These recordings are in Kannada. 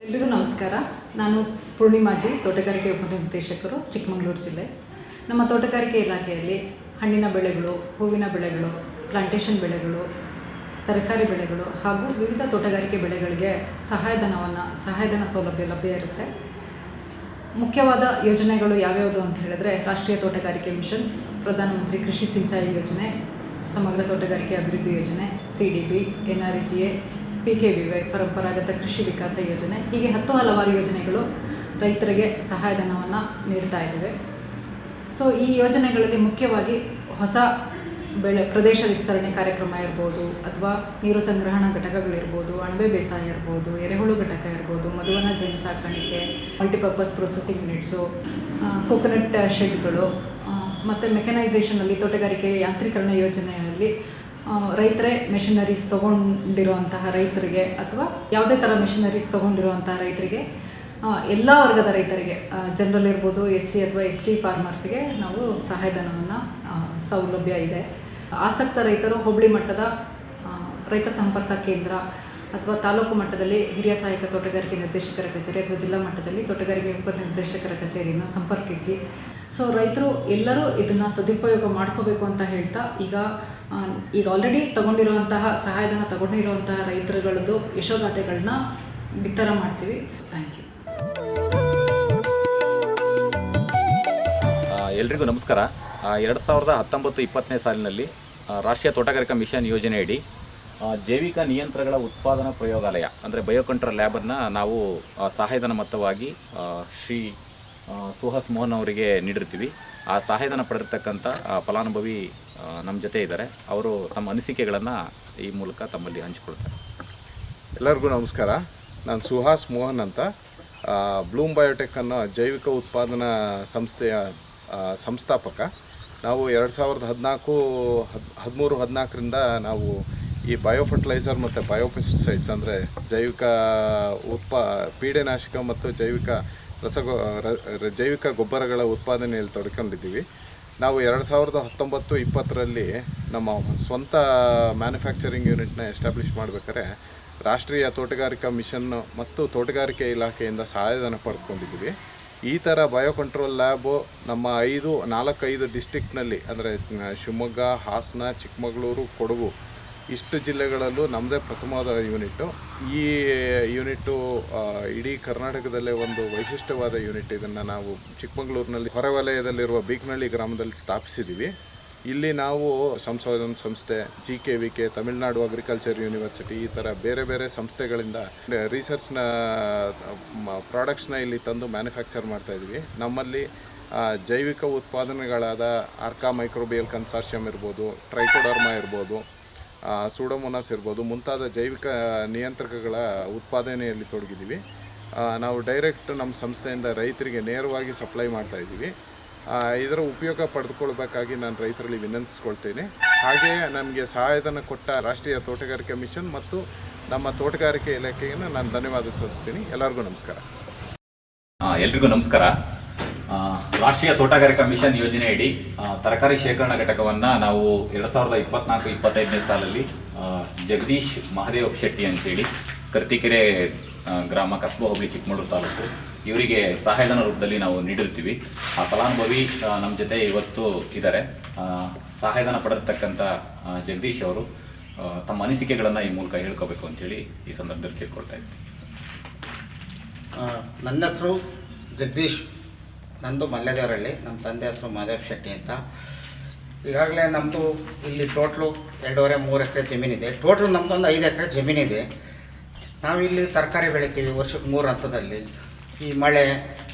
ಎಲ್ರಿಗೂ ನಮಸ್ಕಾರ. ನಾನು ಪೂರ್ಣಿಮಾಜಿ, ತೋಟಗಾರಿಕೆ ಉಪನಿರ್ದೇಶಕರು, ಚಿಕ್ಕಮಗಳೂರು ಜಿಲ್ಲೆ. ನಮ್ಮ ತೋಟಗಾರಿಕೆ ಇಲಾಖೆಯಲ್ಲಿ ಹಣ್ಣಿನ ಬೆಳೆಗಳು, ಹೂವಿನ ಬೆಳೆಗಳು, ಪ್ಲಾಂಟೇಶನ್ ಬೆಳೆಗಳು, ತರಕಾರಿ ಬೆಳೆಗಳು ಹಾಗೂ ವಿವಿಧ ತೋಟಗಾರಿಕೆ ಬೆಳೆಗಳಿಗೆ ಸಹಾಯಧನ ಸೌಲಭ್ಯ ಲಭ್ಯ ಇರುತ್ತೆ. ಮುಖ್ಯವಾದ ಯೋಜನೆಗಳು ಯಾವ್ಯಾವುದು ಅಂತ ಹೇಳಿದ್ರೆ, ರಾಷ್ಟ್ರೀಯ ತೋಟಗಾರಿಕೆ ಮಿಷನ್, ಪ್ರಧಾನಮಂತ್ರಿ ಕೃಷಿ ಸಿಂಚಾಯಿ ಯೋಜನೆ, ಸಮಗ್ರ ತೋಟಗಾರಿಕೆ ಅಭಿವೃದ್ಧಿ ಯೋಜನೆ, CDB, NRGA, PKVY, ಪರಂಪರಾಗತ ಕೃಷಿ ವಿಕಾಸ ಯೋಜನೆ, ಹೀಗೆ ಹಲವಾರು ಯೋಜನೆಗಳು ರೈತರಿಗೆ ಸಹಾಯಧನವನ್ನು ನೀಡ್ತಾ ಇದ್ದಾವೆ. ಸೊ ಈ ಯೋಜನೆಗಳಲ್ಲಿ ಮುಖ್ಯವಾಗಿ ಹೊಸ ಪ್ರದೇಶ ವಿಸ್ತರಣೆ ಕಾರ್ಯಕ್ರಮ ಇರ್ಬೋದು, ಅಥವಾ ನೀರು ಸಂಗ್ರಹಣಾ ಘಟಕಗಳಿರ್ಬೋದು, ಅಣಬೆ ಬೇಸಾಯ ಇರ್ಬೋದು, ಎರೆಹುಳು ಘಟಕ ಇರ್ಬೋದು, ಮಧುವನ ಜೇನು ಸಾಕಾಣಿಕೆ, ಮಲ್ಟಿಪರ್ಪಸ್ ಪ್ರೊಸೆಸಿಂಗ್ ಯೂನಿಟ್ಸು, ಕೋಕೋನಟ್ ಶೆಡ್ಗಳು, ಮತ್ತು ಮೆಕನೈಸೇಷನಲ್ಲಿ ತೋಟಗಾರಿಕೆ ಯಾಂತ್ರೀಕರಣ ಯೋಜನೆಯಲ್ಲಿ ರೈತರೇ ಮೆಷಿನರೀಸ್ ತೊಗೊಂಡಿರುವಂತಹ ರೈತರಿಗೆ, ಅಥವಾ ಯಾವುದೇ ಥರ ಮೆಷಿನರೀಸ್ ತೊಗೊಂಡಿರುವಂತಹ ರೈತರಿಗೆ, ಎಲ್ಲ ವರ್ಗದ ರೈತರಿಗೆ, ಜನರಲ್ ಇರ್ಬೋದು, SC ಅಥವಾ ST ಫಾರ್ಮರ್ಸ್ಗೆ ನಾವು ಸಹಾಯಧನವನ್ನು ಸೌಲಭ್ಯ ಇದೆ. ಆಸಕ್ತ ರೈತರು ಹೋಬಳಿ ಮಟ್ಟದ ರೈತ ಸಂಪರ್ಕ ಕೇಂದ್ರ ಅಥವಾ ತಾಲೂಕು ಮಟ್ಟದಲ್ಲಿ ಹಿರಿಯ ಸಹಾಯಕ ತೋಟಗಾರಿಕೆ ನಿರ್ದೇಶಕರ ಕಚೇರಿ ಅಥವಾ ಜಿಲ್ಲಾ ಮಟ್ಟದಲ್ಲಿ ತೋಟಗಾರಿಕೆ ಉಪನಿರ್ದೇಶಕರ ಕಚೇರಿಯನ್ನು ಸಂಪರ್ಕಿಸಿ. ಸೊ ರೈತರು ಎಲ್ಲರೂ ಇದನ್ನು ಸದುಪಯೋಗ ಮಾಡ್ಕೋಬೇಕು ಅಂತ ಹೇಳ್ತಾ, ಈಗ ಆಲ್ರೆಡಿ ಸಹಾಯಧನ ತಗೊಂಡಿರುವಂತಹ ರೈತರುಗಳದ್ದು ಯಶೋಗಾಥೆಗಳನ್ನ ಬಿತ್ತರ ಮಾಡ್ತೀವಿ. Thank you. ಎಲ್ರಿಗೂ ನಮಸ್ಕಾರ. 2019-20 ಸಾಲಿನಲ್ಲಿ ರಾಷ್ಟ್ರೀಯ ತೋಟಗಾರಿಕಾ ಮಿಷನ್ ಯೋಜನೆಯಡಿ ಜೈವಿಕ ನಿಯಂತ್ರಗಳ ಉತ್ಪಾದನಾ ಪ್ರಯೋಗಾಲಯ ಅಂದರೆ ಬಯೋಕಂಟ್ರೋಲ್ ಲ್ಯಾಬನ್ನು ನಾವು ಸಹಾಯಧನ ಮೊತ್ತವಾಗಿ ಶ್ರೀ ಸುಹಾಸ್ ಮೋಹನ್ ಅವರಿಗೆ ನೀಡಿರ್ತೀವಿ. ಆ ಸಹಾಯಧನ ಪಡೆದಿರ್ತಕ್ಕಂಥ ಫಲಾನುಭವಿ ನಮ್ಮ ಜೊತೆ ಇದ್ದಾರೆ. ಅವರು ತಮ್ಮ ಅನಿಸಿಕೆಗಳನ್ನು ಈ ಮೂಲಕ ತಮ್ಮಲ್ಲಿ ಹಂಚಿಕೊಳ್ತಾರೆ. ಎಲ್ಲರಿಗೂ ನಮಸ್ಕಾರ. ನಾನು ಸುಹಾಸ್ ಮೋಹನ್ ಅಂತ, ಬ್ಲೂಮ್ ಬಯೋಟೆಕ್ ಅನ್ನೋ ಜೈವಿಕ ಉತ್ಪಾದನಾ ಸಂಸ್ಥೆಯ ಸಂಸ್ಥಾಪಕ. ನಾವು 2013-14ರಿಂದ ನಾವು ಈ ಬಯೋಫರ್ಟಿಲೈಸರ್ ಮತ್ತು ಬಯೋಪೆಸ್ಟಿಸೈಡ್ಸ್ ಅಂದರೆ ಜೈವಿಕ ಪೀಡೆನಾಶಕ ಮತ್ತು ಜೈವಿಕ ಗೊಬ್ಬರಗಳ ಉತ್ಪಾದನೆಯಲ್ಲಿ ತೊಡ್ಕೊಂಡಿದ್ದೀವಿ. ನಾವು 2019-20ರಲ್ಲಿ ನಮ್ಮ ಸ್ವಂತ ಮ್ಯಾನುಫ್ಯಾಕ್ಚರಿಂಗ್ ಯೂನಿಟ್ನ ಎಸ್ಟಾಬ್ಲಿಷ್ ಮಾಡಬೇಕಾದ್ರೆ ರಾಷ್ಟ್ರೀಯ ತೋಟಗಾರಿಕಾ ಮಿಷನ್ ಮತ್ತು ತೋಟಗಾರಿಕೆ ಇಲಾಖೆಯಿಂದ ಸಹಾಯಧನ ಪಡೆದುಕೊಂಡಿದ್ದೀವಿ. ಈ ಥರ ಬಯೋ ಕಂಟ್ರೋಲ್ ಲ್ಯಾಬು ನಮ್ಮ 4-5 ಡಿಸ್ಟಿಕ್ನಲ್ಲಿ ಅಂದರೆ ಶಿವಮೊಗ್ಗ, ಹಾಸನ, ಚಿಕ್ಕಮಗಳೂರು, ಕೊಡಗು ಇಷ್ಟು ಜಿಲ್ಲೆಗಳಲ್ಲೂ ನಮ್ಮದೇ ಪ್ರಥಮವಾದ ಯೂನಿಟ್ಟು. ಈ ಯೂನಿಟ್ಟು ಇಡೀ ಕರ್ನಾಟಕದಲ್ಲೇ ಒಂದು ವೈಶಿಷ್ಟ್ಯವಾದ ಯೂನಿಟ್. ಇದನ್ನು ನಾವು ಚಿಕ್ಕಮಗಳೂರಿನಲ್ಲಿ ಹೊರವಲಯದಲ್ಲಿರುವ ಬೀಕನಹಳ್ಳಿ ಗ್ರಾಮದಲ್ಲಿ ಸ್ಥಾಪಿಸಿದ್ದೀವಿ. ಇಲ್ಲಿ ನಾವು ಸಂಶೋಧನಾ ಸಂಸ್ಥೆ, GKVK, ತಮಿಳುನಾಡು ಅಗ್ರಿಕಲ್ಚರ್ ಯೂನಿವರ್ಸಿಟಿ, ಈ ಥರ ಬೇರೆ ಬೇರೆ ಸಂಸ್ಥೆಗಳಿಂದ ರಿಸರ್ಚ್ನ ಪ್ರಾಡಕ್ಟ್ಸ್ನ ಇಲ್ಲಿ ತಂದು ಮ್ಯಾನುಫ್ಯಾಕ್ಚರ್ ಮಾಡ್ತಾಯಿದ್ವಿ. ನಮ್ಮಲ್ಲಿ ಜೈವಿಕ ಉತ್ಪಾದನೆಗಳಾದ ಆರ್ಕಾ ಮೈಕ್ರೋಬಿಯಲ್ ಕನ್ಸಾರ್ಷಿಯಮ್ ಇರ್ಬೋದು, ಟ್ರೈಕೋಡರ್ಮಾ ಇರ್ಬೋದು, ಸೂಡೋಮೋನಾಸ್ ಇರ್ಬೋದು, ಮುಂತಾದ ಜೈವಿಕ ನಿಯಂತ್ರಕಗಳ ಉತ್ಪಾದನೆಯಲ್ಲಿ ತೊಡಗಿದ್ದೀವಿ. ನಾವು ಡೈರೆಕ್ಟ್ ನಮ್ಮ ಸಂಸ್ಥೆಯಿಂದ ರೈತರಿಗೆ ನೇರವಾಗಿ ಸಪ್ಲೈ ಮಾಡ್ತಾಯಿದ್ದೀವಿ. ಇದರ ಉಪಯೋಗ ಪಡೆದುಕೊಳ್ಬೇಕಾಗಿ ನಾನು ರೈತರಲ್ಲಿ ವಿನಂತಿಸ್ಕೊಳ್ತೇನೆ. ಹಾಗೆಯೇ ನಮಗೆ ಸಹಾಯಧನ ಕೊಟ್ಟ ರಾಷ್ಟ್ರೀಯ ತೋಟಗಾರಿಕೆ ಮಿಷನ್ ಮತ್ತು ನಮ್ಮ ತೋಟಗಾರಿಕೆ ಇಲಾಖೆಗೆ ನಾನು ಧನ್ಯವಾದ ಸಲ್ಲಿಸ್ತೀನಿ. ಎಲ್ಲರಿಗೂ ನಮಸ್ಕಾರ. ಎಲ್ರಿಗೂ ನಮಸ್ಕಾರ. ರಾಷ್ಟ್ರೀಯ ತೋಟಗಾರಿಕಾ ಮಿಷನ್ ಯೋಜನೆಯಡಿ ತರಕಾರಿ ಶೇಖರಣಾ ಘಟಕವನ್ನು ನಾವು 2024-25 ಸಾಲಲ್ಲಿ ಜಗದೀಶ್ ಮಹಾದೇವ್ ಶೆಟ್ಟಿ ಅಂತೇಳಿ ಕರ್ತಿಕೆರೆ ಗ್ರಾಮ, ಕಸ್ಬಾ ಹೋಬಳಿ, ಚಿಕ್ಕಮಗಳೂರು ತಾಲೂಕು, ಇವರಿಗೆ ಸಹಾಯಧನ ರೂಪದಲ್ಲಿ ನಾವು ನೀಡಿರ್ತೀವಿ. ಆ ಫಲಾನುಭವಿ ನಮ್ಮ ಜೊತೆ ಇವತ್ತು ಇದ್ದಾರೆ. ಸಹಾಯಧನ ಪಡೆದಿರ್ತಕ್ಕಂಥ ಜಗದೀಶ್ ಅವರು ತಮ್ಮ ಅನಿಸಿಕೆಗಳನ್ನು ಈ ಮೂಲಕ ಹೇಳ್ಕೋಬೇಕು ಅಂತೇಳಿ ಈ ಸಂದರ್ಭದಲ್ಲಿ ಕೇಳ್ಕೊಳ್ತಾ ಇದ್ದೀನಿ. ನನ್ನ ಹೆಸರು ಜಗದೀಶ್, ನಂದು ಮಲ್ಲೇದೇವರಹಳ್ಳಿ, ನಮ್ಮ ತಂದೆ ಹೆಸರು ಮಹಾದೇವ್ ಶೆಟ್ಟಿ ಅಂತ. ಈಗಾಗಲೇ ನಮ್ಮದು ಇಲ್ಲಿ ಟೋಟ್ಲು 2.5-3 ಎಕರೆ ಜಮೀನಿದೆ. ಟೋಟ್ಲು ನಮ್ಮದೊಂದು 5 ಎಕರೆ ಜಮೀನಿದೆ. ನಾವಿಲ್ಲಿ ತರಕಾರಿ ಬೆಳಿತೀವಿ ವರ್ಷಕ್ಕೆ 3 ಹಂತದಲ್ಲಿ. ಈ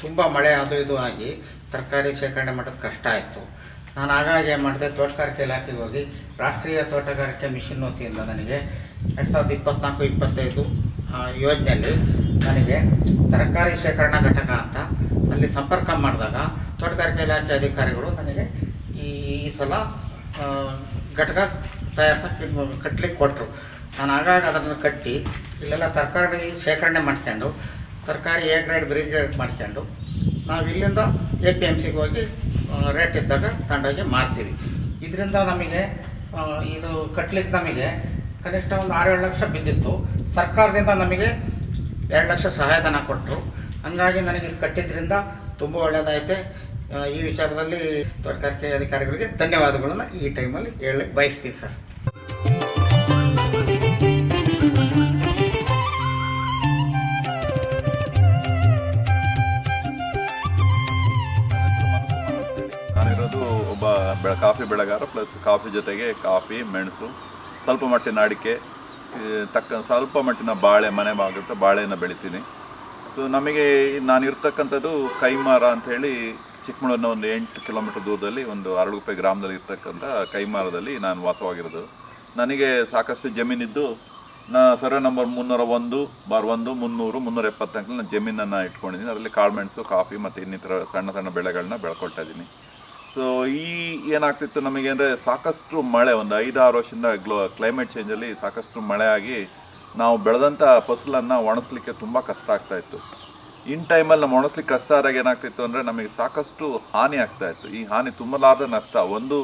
ತುಂಬ ಮಳೆ ಅದು ಇದು ಆಗಿ ತರಕಾರಿ ಶೇಖರಣೆ ಮಾಡೋದು ಕಷ್ಟ ಆಯಿತು. ನಾನು ಹಾಗಾಗಿ ಏನು ಮಾಡಿದೆ, ತೋಟಗಾರಿಕೆ ಇಲಾಖೆಗೆ ಹೋಗಿ ರಾಷ್ಟ್ರೀಯ ತೋಟಗಾರಿಕೆ ಮಿಷನ್ ವತಿಯಿಂದ ನನಗೆ 2024-25 ಯೋಜನೆಯಲ್ಲಿ ನನಗೆ ತರಕಾರಿ ಶೇಖರಣಾ ಘಟಕ ಅಂತ ಅಲ್ಲಿ ಸಂಪರ್ಕ ಮಾಡಿದಾಗ ತೋಟಗಾರಿಕೆ ಇಲಾಖೆ ಅಧಿಕಾರಿಗಳು ನನಗೆ ಈ ಸಲ ಘಟಕ ಕಟ್ಟಲಿಕ್ಕೆ ಕೊಟ್ಟರು. ನಾನು ಹಾಗಾಗಿ ಅದನ್ನು ಕಟ್ಟಿ ಇಲ್ಲೆಲ್ಲ ತರಕಾರಿ ಶೇಖರಣೆ ಮಾಡ್ಕೊಂಡು, ತರಕಾರಿ A ಗ್ರೇಡ್ B ಗ್ರೇಡ್ ಮಾಡ್ಕೊಂಡು ನಾವು ಇಲ್ಲಿಂದ APMCಗೆ ಹೋಗಿ ರೇಟ್ ಇದ್ದಾಗ ತಗೊಂಡೋಗಿ ಮಾರ್ತೀವಿ. ಇದರಿಂದ ನಮಗೆ ಇದು ಕಟ್ಟಲಿಕ್ಕೆ ನಮಗೆ ಕನಿಷ್ಠ ಒಂದು 6-7 ಲಕ್ಷ ಬಿದ್ದಿತ್ತು. ಸರ್ಕಾರದಿಂದ ನಮಗೆ 2 ಲಕ್ಷ ಸಹಾಯಧನ ಕೊಟ್ಟರು. ಹಂಗಾಗಿ ನನಗೆ ಇದು ಕಟ್ಟಿದ್ರಿಂದ ತುಂಬ ಒಳ್ಳೆಯದಾಯಿತೆ. ಈ ವಿಚಾರದಲ್ಲಿ ತೋಟಗಾರಿಕೆ ಅಧಿಕಾರಿಗಳಿಗೆ ಧನ್ಯವಾದಗಳನ್ನು ಈ ಟೈಮಲ್ಲಿ ಹೇಳಲಿಕ್ಕೆ ಬಯಸ್ತೀವಿ ಸರ್. ನಾನಿರೋದು ಒಬ್ಬ ಕಾಫಿ ಬೆಳೆಗಾರ, ಪ್ಲಸ್ ಕಾಫಿ ಜೊತೆಗೆ ಕಾಫಿ, ಮೆಣಸು, ಸ್ವಲ್ಪ ಮಟ್ಟಿನ ಅಡಿಕೆ, ಸ್ವಲ್ಪ ಮಟ್ಟಿನ ಬಾಳೆ, ಮನೆ ಆಗುತ್ತೆ ಬಾಳೆಯನ್ನು ಬೆಳಿತೀನಿ. ಸೊ ನಮಗೆ ನಾನಿರ್ತಕ್ಕಂಥದ್ದು ಕೈಮಾರ ಅಂಥೇಳಿ ಚಿಕ್ಕಮಗಳೂರಿನ ಒಂದು 8 ಕಿಲೋಮೀಟರ್ ದೂರದಲ್ಲಿ ಒಂದು ಅರಳುಗುಪ್ಪೆ ಗ್ರಾಮದಲ್ಲಿ ಇರ್ತಕ್ಕಂಥ ಕೈಮಾರದಲ್ಲಿ ನಾನು ವಾಸವಾಗಿರೋದು. ನನಗೆ ಸಾಕಷ್ಟು ಜಮೀನಿದ್ದು ಸರ್ವೆ ನಂಬರ್ 301/1 300 370 ನಾನು ಜಮೀನನ್ನು ಇಟ್ಕೊಂಡಿದ್ದೀನಿ. ಅದರಲ್ಲಿ ಕಾಳುಮೆಣಸು, ಕಾಫಿ ಮತ್ತು ಇನ್ನಿತರ ಸಣ್ಣ ಸಣ್ಣ ಬೆಳೆಗಳನ್ನ ಬೆಳ್ಕೊಳ್ತಾ ಇದ್ದೀನಿ. ಸೊ ಏನಾಗ್ತಿತ್ತು ನಮಗೆ ಅಂದರೆ ಸಾಕಷ್ಟು ಮಳೆ, ಒಂದು 5-6 ವರ್ಷದಿಂದ ಕ್ಲೈಮೇಟ್ ಚೇಂಜಲ್ಲಿ ಸಾಕಷ್ಟು ಮಳೆ ಆಗಿ ನಾವು ಬೆಳೆದಂಥ ಫಸಲನ್ನು ಒಣಸ್ಲಿಕ್ಕೆ ತುಂಬ ಕಷ್ಟ ಆಗ್ತಾಯಿತ್ತು. ಇನ್ ಟೈಮಲ್ಲಿ ನಮ್ಮ ಒಣಸ್ಲಿಕ್ಕೆ ಕಷ್ಟ ಆದಾಗ ಏನಾಗ್ತಿತ್ತು ಅಂದರೆ ನಮಗೆ ಸಾಕಷ್ಟು ಹಾನಿ ಆಗ್ತಾಯಿತ್ತು. ಈ ಹಾನಿ ತುಂಬಲಾರದ ನಷ್ಟ. ಒಂದು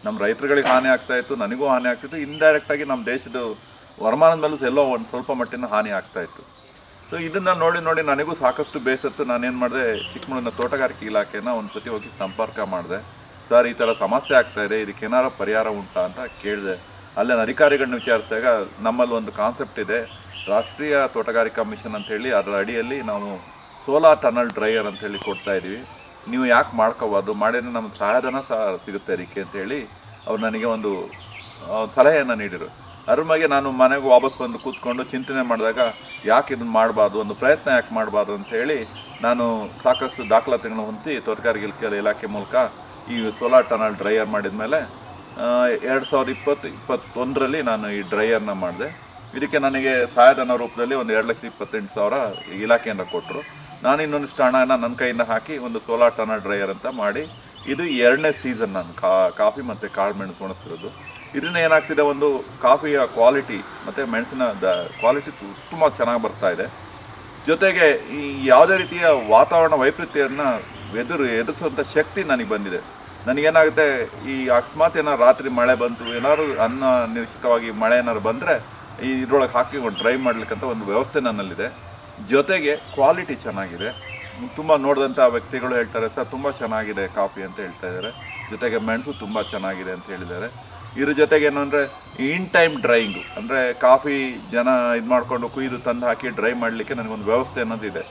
ನಮ್ಮ ರೈತರುಗಳಿಗೆ ಹಾನಿ ಆಗ್ತಾಯಿತ್ತು, ನನಗೂ ಹಾನಿ ಆಗ್ತಿತ್ತು, ಇಂಡೈರೆಕ್ಟಾಗಿ ನಮ್ಮ ದೇಶದ ವರಮಾನದ ಮೇಲೂ ಎಲ್ಲೋ ಒಂದು ಸ್ವಲ್ಪ ಮಟ್ಟಿನ ಹಾನಿ ಆಗ್ತಾಯಿತ್ತು. ಸೊ ಇದನ್ನು ನೋಡಿ ನನಗೂ ಸಾಕಷ್ಟು ಬೇಸತ್ತು. ನಾನೇನು ಮಾಡಿದೆ, ಚಿಕ್ಕಮಗಳೂರಿನ ತೋಟಗಾರಿಕೆ ಇಲಾಖೆನ ಒಂದು ಸತಿ ಹೋಗಿ ಸಂಪರ್ಕ ಮಾಡಿದೆ. ಸರ್, ಈ ಥರ ಸಮಸ್ಯೆ ಆಗ್ತಾಯಿದೆ, ಇದಕ್ಕೇನಾರು ಪರಿಹಾರ ಉಂಟಾ ಅಂತ ಕೇಳಿದೆ. ಅಲ್ಲಿನ ಅಧಿಕಾರಿಗಳನ್ನ ವಿಚಾರಿಸಿದಾಗ ನಮ್ಮಲ್ಲಿ ಒಂದು ಕಾನ್ಸೆಪ್ಟ್ ಇದೆ, ರಾಷ್ಟ್ರೀಯ ತೋಟಗಾರಿಕಾ ಮಿಷನ್ ಅಂಥೇಳಿ, ಅದರ ಅಡಿಯಲ್ಲಿ ನಾವು ಸೋಲಾರ್ ಟನಲ್ ಡ್ರೈಯರ್ ಅಂಥೇಳಿ ಕೊಡ್ತಾಯಿದ್ದೀವಿ, ನೀವು ಯಾಕೆ ಮಾಡ್ಕೋಬಾರ್ದು, ಮಾಡಿದ್ರೆ ನಮ್ಗೆ ಸಹಾಯಧನ ಸಹ ಸಿಗುತ್ತೆ ಅದಕ್ಕೆ ಅಂತೇಳಿ ಅವ್ರು ನನಗೆ ಒಂದು ಸಲಹೆಯನ್ನು ನೀಡಿದರು. ಅದ್ರ ಬಗ್ಗೆ ನಾನು ಮನೆಗೆ ವಾಪಸ್ ಬಂದು ಕೂತ್ಕೊಂಡು ಚಿಂತನೆ ಮಾಡಿದಾಗ ಯಾಕೆ ಇದನ್ನು ಮಾಡಬಾರ್ದು, ಒಂದು ಪ್ರಯತ್ನ ಯಾಕೆ ಮಾಡಬಾರ್ದು ಅಂಥೇಳಿ ನಾನು ಸಾಕಷ್ಟು ದಾಖಲಾತಿಗಳನ್ನು ಹೊಂದಿಸಿ ತೋಟಗಾರಿಕೆ ಇಲಾಖೆ ಮೂಲಕ ಈ ಸೋಲಾರ್ ಟನಲ್ ಡ್ರೈಯರ್ ಮಾಡಿದ ಮೇಲೆ 2020-21ರಲ್ಲಿ ನಾನು ಈ ಡ್ರೈಯರ್ನ ಮಾಡಿದೆ. ಇದಕ್ಕೆ ನನಗೆ ಸಹಾಯಧನ ರೂಪದಲ್ಲಿ ಒಂದು 2,28,000 ಇಲಾಖೆಯಿಂದ ಕೊಟ್ಟರು. ನಾನು ಇನ್ನೊಂದಿಷ್ಟು ಹಣನ ನನ್ನ ಕೈಯಿಂದ ಹಾಕಿ ಒಂದು ಸೋಲಾರ್ ಟನಲ್ ಡ್ರೈಯರ್ ಅಂತ ಮಾಡಿ, ಇದು 2ನೇ ಸೀಸನ್ ನಾನು ಕಾಫಿ ಮತ್ತು ಕಾಳುಮೆಣಸು ಒಣಗ್ತಿರೋದು. ಇದರಿಂದ ಏನಾಗ್ತಿದೆ, ಒಂದು ಕಾಫಿಯ ಕ್ವಾಲಿಟಿ ಮತ್ತು ಮೆಣಸಿನ ಕ್ವಾಲಿಟಿ ತುಂಬ ಚೆನ್ನಾಗಿ ಬರ್ತಾ ಇದೆ. ಜೊತೆಗೆ ಈ ಯಾವುದೇ ರೀತಿಯ ವಾತಾವರಣ ವೈಪರೀತ್ಯವನ್ನು ಎದುರಿಸುವಂಥ ಶಕ್ತಿ ನನಗೆ ಬಂದಿದೆ. ನನಗೇನಾಗುತ್ತೆ, ಈ ಅಕಸ್ಮಾತ್ ಏನಾರು ರಾತ್ರಿ ಮಳೆ ಬಂತು, ಏನಾದ್ರು ಅನಿರೀಕ್ಷಿತವಾಗಿ ಮಳೆ ಏನಾದ್ರು ಬಂದರೆ ಈ ಇದ್ರೊಳಗೆ ಹಾಕಿ ಒಂದು ಡ್ರೈ ಮಾಡಲಿಕ್ಕಂತ ಒಂದು ವ್ಯವಸ್ಥೆ ನನ್ನಲ್ಲಿದೆ. ಜೊತೆಗೆ ಕ್ವಾಲಿಟಿ ಚೆನ್ನಾಗಿದೆ. ತುಂಬ ನೋಡಿದಂಥ ವ್ಯಕ್ತಿಗಳು ಹೇಳ್ತಾರೆ, ಸರ್ ತುಂಬ ಚೆನ್ನಾಗಿದೆ ಕಾಫಿ ಅಂತ ಹೇಳ್ತಾ ಇದ್ದಾರೆ. ಜೊತೆಗೆ ಮೆಣಸು ತುಂಬ ಚೆನ್ನಾಗಿದೆ ಅಂತ ಹೇಳಿದ್ದಾರೆ. ಇದ್ರ ಜೊತೆಗೆ ಏನು ಅಂದರೆ ಇನ್ ಟೈಮ್ ಡ್ರೈಯಿಂಗು, ಅಂದರೆ ಕಾಫಿ ಜನ ಇದು ಮಾಡಿಕೊಂಡು ಕುಯ್ದು ತಂದು ಹಾಕಿ ಡ್ರೈ ಮಾಡಲಿಕ್ಕೆ ನನಗೊಂದು ವ್ಯವಸ್ಥೆ ಅನ್ನೋದಿದೆ.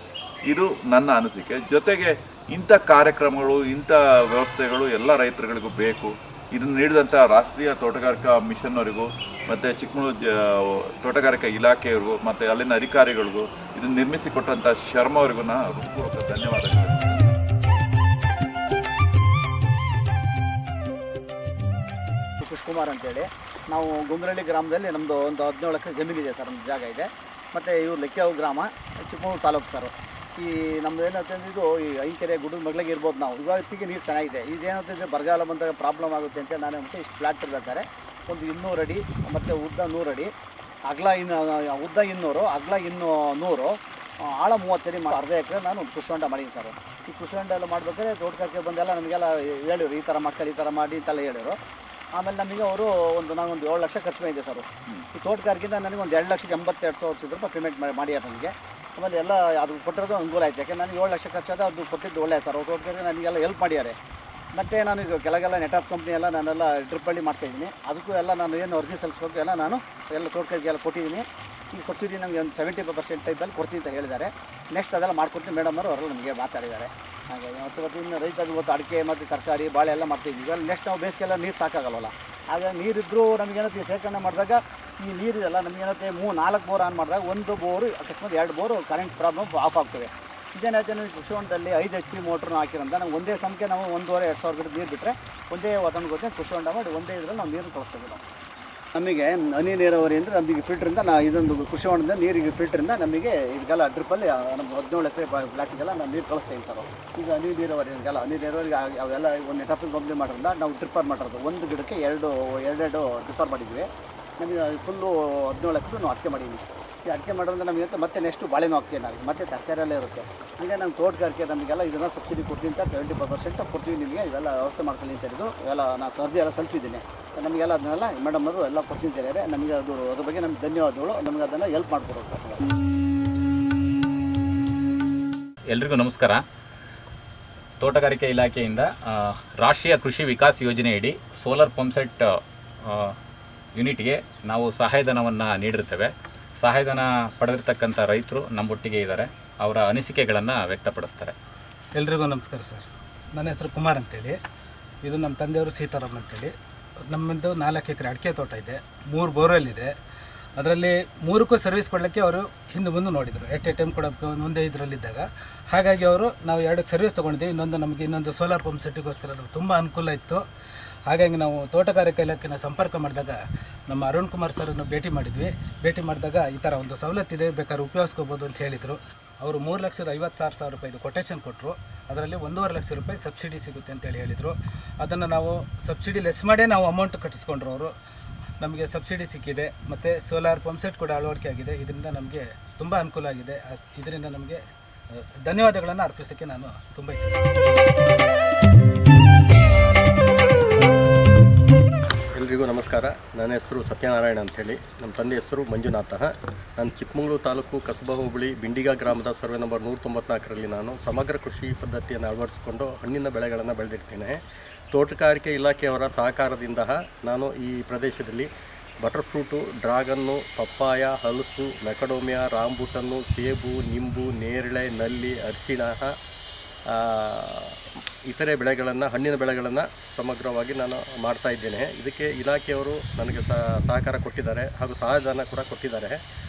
ಇದು ನನ್ನ ಅನಿಸಿಕೆ. ಜೊತೆಗೆ ಇಂಥ ಕಾರ್ಯಕ್ರಮಗಳು, ಇಂಥ ವ್ಯವಸ್ಥೆಗಳು ಎಲ್ಲ ರೈತರುಗಳಿಗೂ ಬೇಕು. ಇದನ್ನು ನೀಡಿದಂಥ ರಾಷ್ಟ್ರೀಯ ತೋಟಗಾರಿಕಾ ಮಿಷನ್ನವರಿಗೂ ಮತ್ತು ಚಿಕ್ಕಮಗಳೂರು ತೋಟಗಾರಿಕಾ ಇಲಾಖೆಯವರಿಗೂ ಮತ್ತು ಅಲ್ಲಿನ ಅಧಿಕಾರಿಗಳಿಗೂ ಇದನ್ನು ನಿರ್ಮಿಸಿಕೊಟ್ಟಂಥ ಶರ್ಮಾ ಅವರಿಗೂ ನಾನು ಹೃತ್ಪೂರ್ವಕ ಧನ್ಯವಾದಗಳು. ಕುಮಾರ್ ಅಂತೇಳಿ, ನಾವು ಗುಂಗ್ರಳ್ಳಿ ಗ್ರಾಮದಲ್ಲಿ ನಮ್ಮದು ಒಂದು 17 ಎಕರೆ ಜಮೀನಿದೆ ಸರ್, ಒಂದು ಜಾಗ ಇದೆ. ಮತ್ತು ಇವ್ರು ಲೆಕ್ಕೆವು ಗ್ರಾಮ, ಚಿಕ್ಕಮಗಳೂರು ತಾಲೂಕು ಸರ್. ಈ ನಮ್ಮದು ಏನಂತಂದ್ರೆ ಇದು ಈ ಐಕೆರೆ ಗುಡ್ಡದ ಮಗಳಿಗೆ ಇರ್ಬೋದು. ನಾವು ಇವತ್ತಿಗೆ ನೀರು ಚೆನ್ನಾಗಿದೆ. ಇದೇನಂತಂದರೆ ಬರಗಾಲ ಬಂದಾಗ ಪ್ರಾಬ್ಲಮ್ ಆಗುತ್ತೆ ಅಂತ ನಾನು ಇಷ್ಟು ಫ್ಲ್ಯಾಟ್ ಇರ್ಬೇಕಾದ್ರೆ ಒಂದು 200 ಅಡಿ ಮತ್ತು ಉದ್ದ 100 ಅಡಿ, ಅಗಲ ಉದ್ದ 200, ಅಗಲ 100, ಆಳ 30 ಅಡಿ ಅರ್ಧ ಎಕರೆ ನಾನು ಒಂದು ಕೃಷಿ ಹೊಂಡ ಮಾಡಿದ್ದೀನಿ ಸರ್. ಈ ಕೃಷಿ ಹೊಂಡ ಎಲ್ಲ ಮಾಡಬೇಕಾದ್ರೆ ತೋಟಗಾರಿಕೆ ಬಂದೆಲ್ಲ ನಮಗೆಲ್ಲ ಹೇಳಿರು, ಈ ಥರ ಮಕ್ಕಳು ಈ ಥರ ಮಾಡಿ ಅಂತೆಲ್ಲ ಹೇಳಿರು. ಆಮೇಲೆ ನಮಗೆ ಅವರು ನಾನೊಂದು 7 ಲಕ್ಷ ಖರ್ಚು ಮಾಡಿದ್ದೆ ಸರ್. ಈ ತೋಟಗಾರಿಕೆಯಿಂದ ನನಗೆ ಒಂದು 2,82,000 ರೂಪಾಯಿ ಪೇಮೆಂಟ್ ಮಾಡಿದ್ದಾರೆ ನನಗೆ. ಆಮೇಲೆ ಎಲ್ಲ ಅದು ಕೊಟ್ಟಿರೋದು ಅನುಕೂಲ ಆಯ್ತು. ಯಾಕೆ ನನಗೆ 7 ಲಕ್ಷ ಖರ್ಚಾದ ಅದು ಕೊಟ್ಟಿದ್ದು ಒಳ್ಳೆಯ ಸರ್. ಅವ್ರು ತೋಟಗಾರಿಕೆ ನನಗೆಲ್ಲ ಹೆಲ್ಪ್ ಮಾಡಿದ್ದಾರೆ. ಮತ್ತು ನಾನು ಈಗ ಕೆಳಗೆಲ್ಲ ನೆಟಾಫ್ ಕಂಪ್ನಿ ಎಲ್ಲ ನಾನೆಲ್ಲ ಟ್ರಿಪ್ಪಲ್ಲಿ ಮಾಡ್ತಾಯಿದ್ದೀನಿ. ಅದಕ್ಕೂ ಎಲ್ಲ ನಾನು ಏನು ಅರ್ಜಿ ಸಲ್ಲಿಸ್ಬೇಕು ಎಲ್ಲ ನಾನು ಎಲ್ಲ ತೋಟಗಾರಿಕೆ ಎಲ್ಲ ಕೊಟ್ಟಿದ್ದೀನಿ. ಈ ಸಬ್ಸಿಡಿ ನಮಗೆ ಒಂದು 75% ಟೈಪಲ್ಲಿ ಕೊಡ್ತೀನಿ ಅಂತ ಹೇಳಿದ್ದಾರೆ. ನೆಕ್ಸ್ಟ್ ಅದೆಲ್ಲ ಮಾಡ್ಕೊಡ್ತೀನಿ ಮೇಡಮ್ ಅವರೆಲ್ಲ ನಮಗೆ ಮಾತಾಡಿದ್ದಾರೆ. ಹಾಗಾಗಿ ಮತ್ತು ಇನ್ನು ರೈತರು ಇವತ್ತು ಅಡಿಕೆ ಮತ್ತು ತರಕಾರಿ ಬಾಳೆ ಎಲ್ಲ ಮಾಡ್ತಿದ್ವಿ. ಇವಾಗ ನೆಕ್ಸ್ಟ್ ನಾವು ಬೇಸಿಗೆಲ್ಲ ನೀರು ಸಾಕಾಗಲ್ವಲ್ಲ. ಆಗ ನೀರಿದ್ದರೂ ನಮಗೇನತ್ತೆ ಶೇಖರಣೆ ಮಾಡಿದಾಗ ಈ ನೀರಿದೆಲ್ಲ ನಮಗೇನತ್ತೆ 3-4 ಬೋರ್ ಆನ್ ಮಾಡಿದಾಗ ಒಂದು ಬೋರು ಅಕಸ್ಮಾತ್ 2 ಬೋರು ಕರೆಂಟ್ ಪ್ರಾಬ್ಲಮ್ ಆಫ್ ಆಗ್ತವೆ. ಇದೇನಾಯ್ತು, ನಾವು ಕೃಷಿ ಹೊಂಡದಲ್ಲಿ 5 HP ಮೋಟ್ರನ್ನ ಹಾಕಿರೋಂಥ ನಮ್ಗೆ ಒಂದೇ ಸಮಕ್ಕೆ ನಾವು 1,500-2,000 ಗಿಡ ನೀರು ಬಿಟ್ಟರೆ ಒಂದೇ ವಾತಾವರಣ ಗೊತ್ತೇ ಕೃಷಿ ಹೊಂಡ ಮಾಡಿ ಒಂದೇ ಇದರಲ್ಲಿ ನಾವು ನೀರು ಕಳಿಸ್ತೀವಿ. ನಾವು ನಮಗೆ ಹನಿ ನೀರಾವರಿ ಅಂದರೆ ನಮಗೆ ಫಿಲ್ಟ್ರಿಂದ ಇದೊಂದು ಕೃಷಿ ಹೊಂಡದಿಂದ ನೀರಿಗೆ ಫಿಲ್ಟ್ರಿಂದ ನಮಗೆ ಇದೆಲ್ಲ ಡ್ರಿಪ್ಪಲ್ಲಿ ನಮ್ಮ 17 ಎಕರೆ ಫ್ಲಾಟಿಗೆಲ್ಲ ನಾವು ನೀರು ಕಳಿಸ್ತೀವಿ ಸರ್. ಈಗ ಹನಿ ನೀರಾವರಿ ಇದೆಲ್ಲ ಹನಿ ನೀರಾವರಿಗೆ ಅವೆಲ್ಲ ಒಂದು ನೆಟಾಫಿಲ್ ಕಂಪ್ನಿ ಮಾಡೋದ್ರಿಂದ ನಾವು ಡ್ರಿಪ್ಪರ್ ಮಾಡಿರೋದು ಒಂದು ಗಿಡಕ್ಕೆ ಎರಡು ಡ್ರಿಪ್ಪರ್ ಮಾಡಿದ್ವಿ. ನಮಗೆ ಫುಲ್ಲು 17 ಎಕರೆ ನಾವು ಅಡಿಕೆ ಮಾಡಿದ್ವಿ. ಈ ಅಡಿಕೆ ಮಾಡೋದ್ರಿಂದ ನಮಗೆ ಮತ್ತೆ ನೆಕ್ಸ್ಟು ಬಾಳೆನೂ ಹಾಕ್ತೀವಿ ನಾವು, ಮತ್ತೆ ತರಕಾರಿಯಲ್ಲೇ ಇರುತ್ತೆ. ಈಗ ನಮ್ಮ ತೋಟಗಾರಿಕೆ ನಮಗೆಲ್ಲ ಇದನ್ನು ಸಬ್ಸಿಡಿ ಕೊಡ್ತೀನಿ ಅಂತ 75% ಕೊಡ್ತೀವಿ ನಿಮಗೆ, ಇವೆಲ್ಲ ವ್ಯವಸ್ಥೆ ಮಾಡ್ಕೊಳ್ಳಿ ಅಂತ ಹೇಳಿದ್ದು ಇವೆಲ್ಲ ನಾನು ಅರ್ಜಿ ಎಲ್ಲ ಸಲ್ಲಿಸಿದ್ದೀನಿ. ನಮಗೆಲ್ಲ ಅದನ್ನೆಲ್ಲ ಮೇಡಮ್ ಅವರು ಎಲ್ಲ ಕ್ವಶನ್ಸ್ ಹೇಳಿದ್ದಾರೆ. ನಮಗೆ ಅದ್ರ ಬಗ್ಗೆ ನಮ್ಗೆ ಧನ್ಯವಾದಗಳು. ನಮಗೆ ಅದನ್ನು ಹೆಲ್ಪ್ ಮಾಡಿಕೊಡೋದು ಸರ್. ಎಲ್ರಿಗೂ ನಮಸ್ಕಾರ. ತೋಟಗಾರಿಕೆ ಇಲಾಖೆಯಿಂದ ರಾಷ್ಟ್ರೀಯ ಕೃಷಿ ವಿಕಾಸ್ ಯೋಜನೆಯಡಿ ಸೋಲಾರ್ ಪಂಪ್ಸೆಟ್ ಯೂನಿಟ್ಗೆ ನಾವು ಸಹಾಯಧನವನ್ನು ನೀಡಿರ್ತೇವೆ. ಸಹಾಯಧನ ಪಡೆದಿರ್ತಕ್ಕಂಥ ರೈತರು ನಮ್ಮೊಟ್ಟಿಗೆ ಇದ್ದಾರೆ. ಅವರ ಅನಿಸಿಕೆಗಳನ್ನು ವ್ಯಕ್ತಪಡಿಸ್ತಾರೆ. ಎಲ್ರಿಗೂ ನಮಸ್ಕಾರ ಸರ್. ನನ್ನ ಹೆಸರು ಕುಮಾರ್ ಅಂತೇಳಿ. ಇದು ನಮ್ಮ ತಂದೆಯವರು ಸೀತಾರಾಮ್ ಅಂತೇಳಿ. ನಮ್ಮದು 4 ಎಕರೆ ಅಡಿಕೆ ತೋಟ ಇದೆ, 3 ಬೋರ್ವೆಲ್ ಇದೆ. ಅದರಲ್ಲಿ 3ಕ್ಕೂ ಸರ್ವಿಸ್ ಕೊಡಲಿಕ್ಕೆ ಅವರು ಹಿಂದೆ ಮುಂದೆ ನೋಡಿದರು. ಎಟ್ ಎ ಟೈಮ್ ಕೊಡೋಕ್ಕೆ ಒಂದೇ ಇದರಲ್ಲಿದ್ದಾಗ. ಹಾಗಾಗಿ ಅವರು ನಾವು 2 ಸರ್ವಿಸ್ ತೊಗೊಂಡಿದ್ದೀವಿ. ಇನ್ನೊಂದು ಸೋಲಾರ್ ಪಂಪ್ ಸೆಟ್ಟಿಗೋಸ್ಕರ ತುಂಬ ಅನುಕೂಲ ಇತ್ತು. ಹಾಗಾಗಿ ನಾವು ತೋಟಗಾರಿಕೆ ಇಲಾಖೆನ ಸಂಪರ್ಕ ಮಾಡಿದಾಗ ನಮ್ಮ ಅರುಣ್ ಕುಮಾರ್ ಸರ್ನ್ನು ಭೇಟಿ ಮಾಡಿದಾಗ ಈ ಥರ ಒಂದು ಸವಲತ್ತಿದೆ, ಬೇಕಾದ್ರೆ ಉಪಯೋಗಿಸ್ಕೋಬೋದು ಅಂತ ಹೇಳಿದರು. ಅವರು 3,56,000 ರೂಪಾಯಿದು ಕೊಟೇಶನ್ ಕೊಟ್ಟರು. ಅದರಲ್ಲಿ 1.5 ಲಕ್ಷ ರೂಪಾಯಿ ಸಬ್ಸಿಡಿ ಸಿಗುತ್ತೆ ಅಂತೇಳಿ ಹೇಳಿದರು. ಅದನ್ನು ನಾವು ಸಬ್ಸಿಡಿ ಲೆಸ್ ಮಾಡೇ ನಾವು ಅಮೌಂಟ್ ಕಟ್ಟಿಸ್ಕೊಂಡ್ರು. ಅವರು ನಮಗೆ ಸಬ್ಸಿಡಿ ಸಿಕ್ಕಿದೆ ಮತ್ತು ಸೋಲಾರ್ ಪಂಪ್ಸೆಟ್ ಕೂಡ ಅಳವಡಿಕೆ ಆಗಿದೆ. ಇದರಿಂದ ನಮಗೆ ತುಂಬ ಅನುಕೂಲ ಆಗಿದೆ. ಇದರಿಂದ ನಮಗೆ ಧನ್ಯವಾದಗಳನ್ನು ಅರ್ಪಿಸೋಕ್ಕೆ ನಾನು ತುಂಬ ಎಲ್ರಿಗೂ ನಮಸ್ಕಾರ. ನನ್ನ ಹೆಸರು ಸತ್ಯನಾರಾಯಣ ಅಂಥೇಳಿ. ನಮ್ಮ ತಂದೆ ಹೆಸರು ಮಂಜುನಾಥ. ನಾನು ಚಿಕ್ಕಮಗಳೂರು ತಾಲೂಕು ಕಸಬಾ ಹೋಬಳಿ ಬಿಂಡಿಗ ಗ್ರಾಮದ ಸರ್ವೆ ನಂಬರ್ 194ರಲ್ಲಿ ನಾನು ಸಮಗ್ರ ಕೃಷಿ ಪದ್ಧತಿಯನ್ನು ಅಳವಡಿಸಿಕೊಂಡು ಹಣ್ಣಿನ ಬೆಳೆಗಳನ್ನು ಬೆಳೆದಿರ್ತೇನೆ. ತೋಟಗಾರಿಕೆ ಇಲಾಖೆಯವರ ಸಹಕಾರದಿಂದ ನಾನು ಈ ಪ್ರದೇಶದಲ್ಲಿ ಬಟರ್ ಫ್ರೂಟು, ಡ್ರಾಗನ್ನು, ಪಪ್ಪಾಯ, ಹಲಸು, ಮೆಕಡೋಮಿಯಾ, ರಾಂಬೂಟನ್ನು, ಸೇಬು, ನಿಂಬು, ನೇರಳೆ, ನಲ್ಲಿ, ಅರಿಶಿಣ, ಇತರೆ ಬೆಳೆಗಳನ್ನು, ಹಣ್ಣಿನ ಬೆಳೆಗಳನ್ನು ಸಮಗ್ರವಾಗಿ ನಾನು ಮಾಡ್ತಾ ಇದ್ದೇನೆ. ಇದಕ್ಕೆ ಇಲಾಖೆಯವರು ನನಗೆ ಸಹಕಾರ ಕೊಟ್ಟಿದ್ದಾರೆ ಹಾಗೂ ಸಹಾಯಧನ ಕೂಡ ಕೊಟ್ಟಿದ್ದಾರೆ.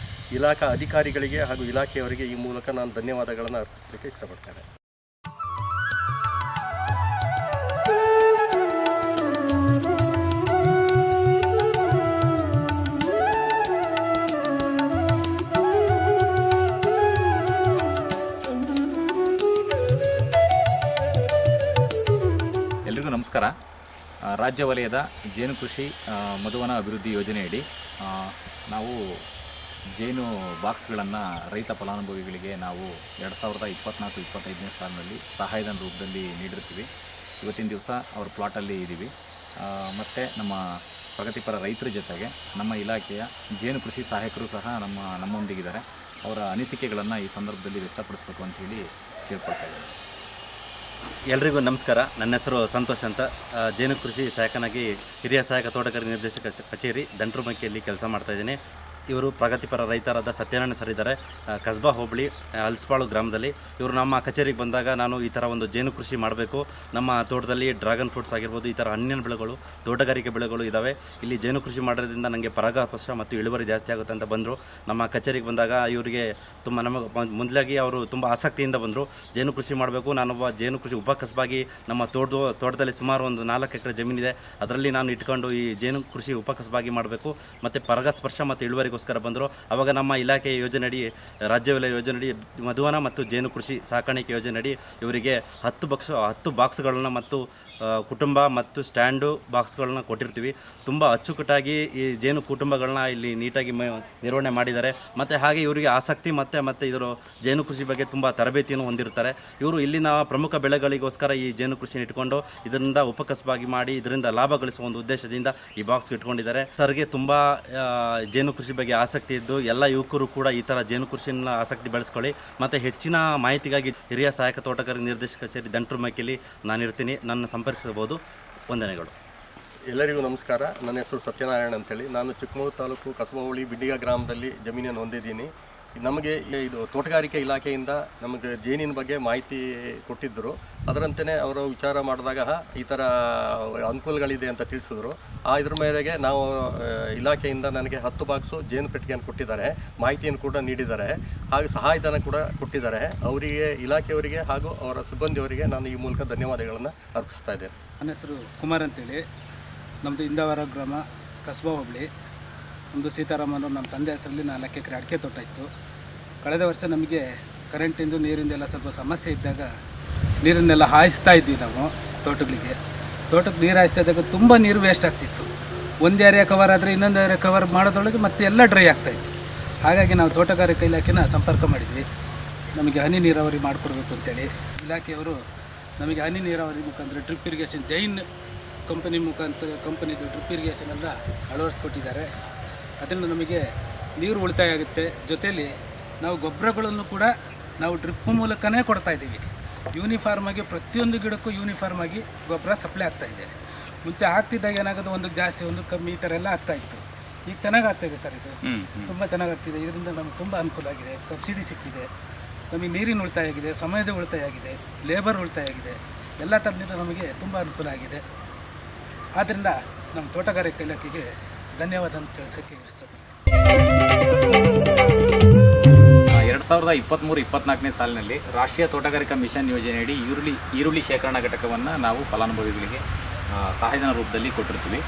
ಇಲಾಖಾ ಅಧಿಕಾರಿಗಳಿಗೆ ಹಾಗೂ ಇಲಾಖೆಯವರಿಗೆ ಈ ಮೂಲಕ ನಾನು ಧನ್ಯವಾದಗಳನ್ನು ಅರ್ಪಿಸಲಿಕ್ಕೆ ಇಷ್ಟಪಡ್ತೇನೆ. ಎಲ್ರಿಗೂ ನಮಸ್ಕಾರ. ರಾಜ್ಯ ವಲಯದ ಜೇನು ಕೃಷಿ ಮಧುವನ ಅಭಿವೃದ್ಧಿ ಯೋಜನೆಯಡಿ ನಾವು ಜೇನು ಬಾಕ್ಸ್ಗಳನ್ನು ರೈತ ಫಲಾನುಭವಿಗಳಿಗೆ ನಾವು 2024-25ನೇ ಸಾಲಿನಲ್ಲಿ ಸಹಾಯಧನ ರೂಪದಲ್ಲಿ ನೀಡಿರ್ತೀವಿ. ಇವತ್ತಿನ ದಿವಸ ಅವ್ರ ಪ್ಲಾಟಲ್ಲಿ ಇದ್ದೀವಿ. ಮತ್ತು ನಮ್ಮ ಪ್ರಗತಿಪರ ರೈತರ ಜೊತೆಗೆ ನಮ್ಮ ಇಲಾಖೆಯ ಜೇನು ಕೃಷಿ ಸಹಾಯಕರು ಸಹ ನಮ್ಮೊಂದಿಗಿದ್ದಾರೆ. ಅವರ ಅನಿಸಿಕೆಗಳನ್ನು ಈ ಸಂದರ್ಭದಲ್ಲಿ ವ್ಯಕ್ತಪಡಿಸಬೇಕು ಅಂಥೇಳಿ ಕೇಳ್ಕೊಳ್ತಾ ಇದ್ದಾರೆ. ಎಲ್ರಿಗೂ ನಮಸ್ಕಾರ. ನನ್ನ ಹೆಸರು ಸಂತೋಷ್ ಅಂತ. ಜೇನು ಕೃಷಿ ಸಹಾಯಕನಾಗಿ ಹಿರಿಯ ಸಹಾಯಕ ತೋಟಗಾರಿಕೆ ನಿರ್ದೇಶಕ ಕಚೇರಿ ದಂಟ್ರುಮಕ್ಕಿಯಲ್ಲಿ ಕೆಲಸ ಮಾಡ್ತಾಯಿದ್ದೀನಿ. ಇವರು ಪ್ರಗತಿಪರ ರೈತರಾದ ಸತ್ಯನಾರಾಯಣ ಸರ್ ಇದ್ದಾರೆ, ಕಸಬಾ ಹೋಬಳಿ ಹಲಸಪಾಳು ಗ್ರಾಮದಲ್ಲಿ. ಇವರು ನಮ್ಮ ಕಚೇರಿಗೆ ಬಂದಾಗ ನಾನು ಈ ಥರ ಒಂದು ಜೇನು ಕೃಷಿ ಮಾಡಬೇಕು, ನಮ್ಮ ತೋಟದಲ್ಲಿ ಡ್ರ್ಯಾಗನ್ ಫ್ರೂಟ್ಸ್ ಆಗಿರ್ಬೋದು, ಈ ಥರ ಹಣ್ಣಿನ ಬೆಳೆಗಳು, ತೋಟಗಾರಿಕೆ ಬೆಳೆಗಳು ಇದ್ದಾವೆ, ಇಲ್ಲಿ ಜೇನು ಕೃಷಿ ಮಾಡೋದ್ರಿಂದ ನನಗೆ ಪರಾಗಸ್ಪರ್ಶ ಮತ್ತು ಇಳುವರಿ ಜಾಸ್ತಿ ಆಗುತ್ತೆ ಅಂತ ಬಂದರು. ನಮ್ಮ ಕಚೇರಿಗೆ ಬಂದಾಗ ಇವರಿಗೆ ತುಂಬ ನಮಗೆ ಮೊದಲಾಗಿ ಅವರು ತುಂಬ ಆಸಕ್ತಿಯಿಂದ ಬಂದರು. ಜೇನು ಕೃಷಿ ಮಾಡಬೇಕು, ನಾನೊಬ್ಬ ಜೇನು ಕೃಷಿ ಉಪಕಸಬಾಗಿ ನಮ್ಮ ತೋಟದಲ್ಲಿ ಸುಮಾರು ಒಂದು 4 ಎಕರೆ ಜಮೀನಿದೆ, ಅದರಲ್ಲಿ ನಾನು ಇಟ್ಕೊಂಡು ಈ ಜೇನು ಕೃಷಿ ಉಪಕಸಬಾಗಿ ಮಾಡಬೇಕು ಮತ್ತು ಪರಾಗಸ್ಪರ್ಶ ಮತ್ತು ಇಳುವರಿಗೋಸ್ಕರ ಬಂದರು. ಆವಾಗ ನಮ್ಮ ಇಲಾಖೆಯ ಯೋಜನೆಯಡಿ, ರಾಜ್ಯ ವಲಯ ಯೋಜನೆಯಡಿ ಮಧುವನ ಮತ್ತು ಜೇನು ಕೃಷಿ ಸಾಕಾಣಿಕೆ ಯೋಜನೆಯಡಿ ಇವರಿಗೆ 10 ಬಾಕ್ಸ್ಗಳನ್ನು ಮತ್ತು ಕುಟುಂಬ ಮತ್ತು ಸ್ಟ್ಯಾಂಡು ಬಾಕ್ಸ್ಗಳನ್ನ ಕೊಟ್ಟಿರ್ತೀವಿ. ತುಂಬ ಅಚ್ಚುಕಟ್ಟಾಗಿ ಈ ಜೇನು ಕುಟುಂಬಗಳನ್ನ ಇಲ್ಲಿ ನೀಟಾಗಿ ನಿರ್ವಹಣೆ ಮಾಡಿದ್ದಾರೆ. ಮತ್ತು ಹಾಗೆ ಇವರಿಗೆ ಆಸಕ್ತಿ ಮತ್ತು ಇದರ ಜೇನು ಕೃಷಿ ಬಗ್ಗೆ ತುಂಬ ತರಬೇತಿಯನ್ನು ಹೊಂದಿರ್ತಾರೆ. ಇವರು ಇಲ್ಲಿನ ಪ್ರಮುಖ ಬೆಳೆಗಳಿಗೋಸ್ಕರ ಈ ಜೇನು ಕೃಷಿನ ಇಟ್ಕೊಂಡು ಇದರಿಂದ ಉಪಕಸಬಾಗಿ ಮಾಡಿ ಇದರಿಂದ ಲಾಭ ಗಳಿಸುವ ಒಂದು ಉದ್ದೇಶದಿಂದ ಈ ಬಾಕ್ಸ್ ಇಟ್ಕೊಂಡಿದ್ದಾರೆ. ಸರ್ಗೆ ತುಂಬ ಜೇನು ಕೃಷಿ ಬಗ್ಗೆ ಆಸಕ್ತಿ ಇದ್ದು ಎಲ್ಲ ಯುವಕರು ಕೂಡ ಈ ಥರ ಜೇನು ಕೃಷಿನ ಆಸಕ್ತಿ ಬೆಳೆಸ್ಕೊಳ್ಳಿ. ಮತ್ತು ಹೆಚ್ಚಿನ ಮಾಹಿತಿಗಾಗಿ ಹಿರಿಯ ಸಹಾಯಕ ತೋಟಗಾರಿಕೆ ನಿರ್ದೇಶಕ ಕಚೇರಿ ದಂಟ್ರುಮಕ್ಕಿಯಲ್ಲಿ ನಾನಿರ್ತೀನಿ, ನನ್ನ ಸಂಪರ್ಕಿಸಬಹುದು. ವಂದನೆಗಳು. ಎಲ್ಲರಿಗೂ ನಮಸ್ಕಾರ. ನನ್ನ ಹೆಸರು ಸತ್ಯನಾರಾಯಣ ಅಂತೇಳಿ. ನಾನು ಚಿಕ್ಕಮಗಳೂರು ತಾಲೂಕು ಕಸಬಾ ಹೋಬಳಿ ಬಿಂಡಿಗ ಗ್ರಾಮದಲ್ಲಿ ಜಮೀನನ್ನು ಹೊಂದಿದ್ದೀನಿ. ನಮಗೆ ಇದು ತೋಟಗಾರಿಕೆ ಇಲಾಖೆಯಿಂದ ನಮಗೆ ಜೇನಿನ ಬಗ್ಗೆ ಮಾಹಿತಿ ಕೊಟ್ಟಿದ್ದರು. ಅದರಂತೆಯೇ ಅವರು ವಿಚಾರ ಮಾಡಿದಾಗ ಈ ಥರ ಅನುಕೂಲಗಳಿದೆ ಅಂತ ತಿಳಿಸಿದ್ರು. ಇದ್ರ ಮೇರೆಗೆ ನಾವು ಇಲಾಖೆಯಿಂದ ನನಗೆ 10 ಬಾಕ್ಸು ಜೇನು ಪೆಟ್ಟಿಗೆಯನ್ನು ಕೊಟ್ಟಿದ್ದಾರೆ, ಮಾಹಿತಿಯನ್ನು ಕೂಡ ನೀಡಿದ್ದಾರೆ, ಹಾಗೂ ಸಹಾಯಧನ ಕೂಡ ಕೊಟ್ಟಿದ್ದಾರೆ. ಅವರಿಗೆ, ಇಲಾಖೆಯವರಿಗೆ ಹಾಗೂ ಅವರ ಸಿಬ್ಬಂದಿಯವರಿಗೆ ನಾನು ಈ ಮೂಲಕ ಧನ್ಯವಾದಗಳನ್ನು ಅರ್ಪಿಸ್ತಾ ಇದ್ದೇನೆ. ನನ್ನ ಹೆಸರು ಕುಮಾರ್ ಅಂತೇಳಿ. ನಮ್ಮದು ಇಂದವರ ಗ್ರಾಮ, ಕಸಬಾ ಹೋಬಳಿ. ನಮ್ಮದು ಸೀತಾರಾಮನ್ ನಮ್ಮ ತಂದೆ ಹೆಸರಲ್ಲಿ 4 ಎಕರೆ ಅಡಿಕೆ ತೋಟ ಇತ್ತು. ಕಳೆದ ವರ್ಷ ನಮಗೆ ಕರೆಂಟಿಂದು ನೀರಿಂದೆಲ್ಲ ಸ್ವಲ್ಪ ಸಮಸ್ಯೆ ಇದ್ದಾಗ ನೀರನ್ನೆಲ್ಲ ಹಾಯಿಸ್ತಾ ಇದ್ವಿ ನಾವು ತೋಟಕ್ಕೆ ನೀರು ಹಾಯಿಸ್ತಾ ಇದ್ದಾಗ ತುಂಬ ನೀರು ವೇಸ್ಟ್ ಆಗ್ತಿತ್ತು. ಒಂದು ಏರಿಯಾ ಕವರ್ ಆದರೆ ಇನ್ನೊಂದು ಏರಿಯಾ ಕವರ್ ಮಾಡೋದ್ರೊಳಗೆ ಮತ್ತೆ ಎಲ್ಲ ಡ್ರೈ ಆಗ್ತಾಯಿತ್ತು. ಹಾಗಾಗಿ ನಾವು ತೋಟಗಾರಿಕೆ ಇಲಾಖೆನ ಸಂಪರ್ಕ ಮಾಡಿದ್ವಿ, ನಮಗೆ ಹನಿ ನೀರಾವರಿ ಮಾಡಿಕೊಡ್ಬೇಕು ಅಂತೇಳಿ. ಇಲಾಖೆಯವರು ನಮಗೆ ಹನಿ ನೀರಾವರಿ ಮುಖಾಂತರ ಡ್ರಿಪ್ ಇರಿಗೇಷನ್ ಜೈನ್ ಕಂಪನಿ ಮುಖಾಂತರ ಕಂಪನಿದು ಡ್ರಿಪ್ ಇರಿಗೇಷನ್ ಎಲ್ಲ ಅಳವಡಿಸ್ಕೊಟ್ಟಿದ್ದಾರೆ. ಅದರಿಂದ ನಮಗೆ ನೀರು ಉಳಿತಾಯ ಆಗುತ್ತೆ. ಜೊತೆಯಲ್ಲಿ ನಾವು ಗೊಬ್ಬರಗಳನ್ನು ಕೂಡ ನಾವು ಡ್ರಿಪ್ ಮೂಲಕನೇ ಕೊಡ್ತಾ ಇದ್ದೀವಿ. ಯೂನಿಫಾರ್ಮಾಗಿ ಪ್ರತಿಯೊಂದು ಗಿಡಕ್ಕೂ ಯೂನಿಫಾರ್ಮಾಗಿ ಗೊಬ್ಬರ ಸಪ್ಲೈ ಆಗ್ತಾಯಿದೆ. ಮುಂಚೆ ಆಗ್ತಿದ್ದಾಗ ಏನಾಗೋದು, ಒಂದು ಜಾಸ್ತಿ ಒಂದು ಕಮ್ಮಿ ಈ ಥರ ಎಲ್ಲ ಆಗ್ತಾಯಿತ್ತು. ಈಗ ಚೆನ್ನಾಗಿ ಆಗ್ತಾಯಿದೆ ಸರ್. ಇದು ತುಂಬ ಚೆನ್ನಾಗಿ ಆಗ್ತಿದೆ. ಇದರಿಂದ ನಮಗೆ ತುಂಬ ಅನುಕೂಲ ಆಗಿದೆ. ಸಬ್ಸಿಡಿ ಸಿಕ್ಕಿದೆ, ನಮಗೆ ನೀರಿನ ಉಳಿತಾಯ ಆಗಿದೆ, ಸಮಯದ ಉಳಿತಾಯ ಆಗಿದೆ, ಲೇಬರ್ ಉಳಿತಾಯ ಆಗಿದೆ. ಎಲ್ಲ ಥರದಿಂದ ನಮಗೆ ತುಂಬ ಅನುಕೂಲ ಆಗಿದೆ. ಆದ್ದರಿಂದ ನಮ್ಮ ತೋಟಗಾರಿಕೆ ಇಲಾಖೆಗೆ ಧನ್ಯವಾದ ಅಂತ ತಿಳಿಸೋಕ್ಕೆ ಇಷ್ಟಪಡ್ತೀನಿ. 2023-24ನೇ ಸಾಲಿನಲ್ಲಿ ರಾಷ್ಟ್ರೀಯ ತೋಟಗಾರಿಕಾ ಮಿಷನ್ ಯೋಜನೆಯಡಿ ಈರುಳ್ಳಿ ಶೇಖರಣಾ ಘಟಕವನ್ನು ನಾವು ಫಲಾನುಭವಿಗಳಿಗೆ ಸಹಾಯಧನ ರೂಪದಲ್ಲಿ ಕೊಟ್ಟಿರ್ತೀವಿ.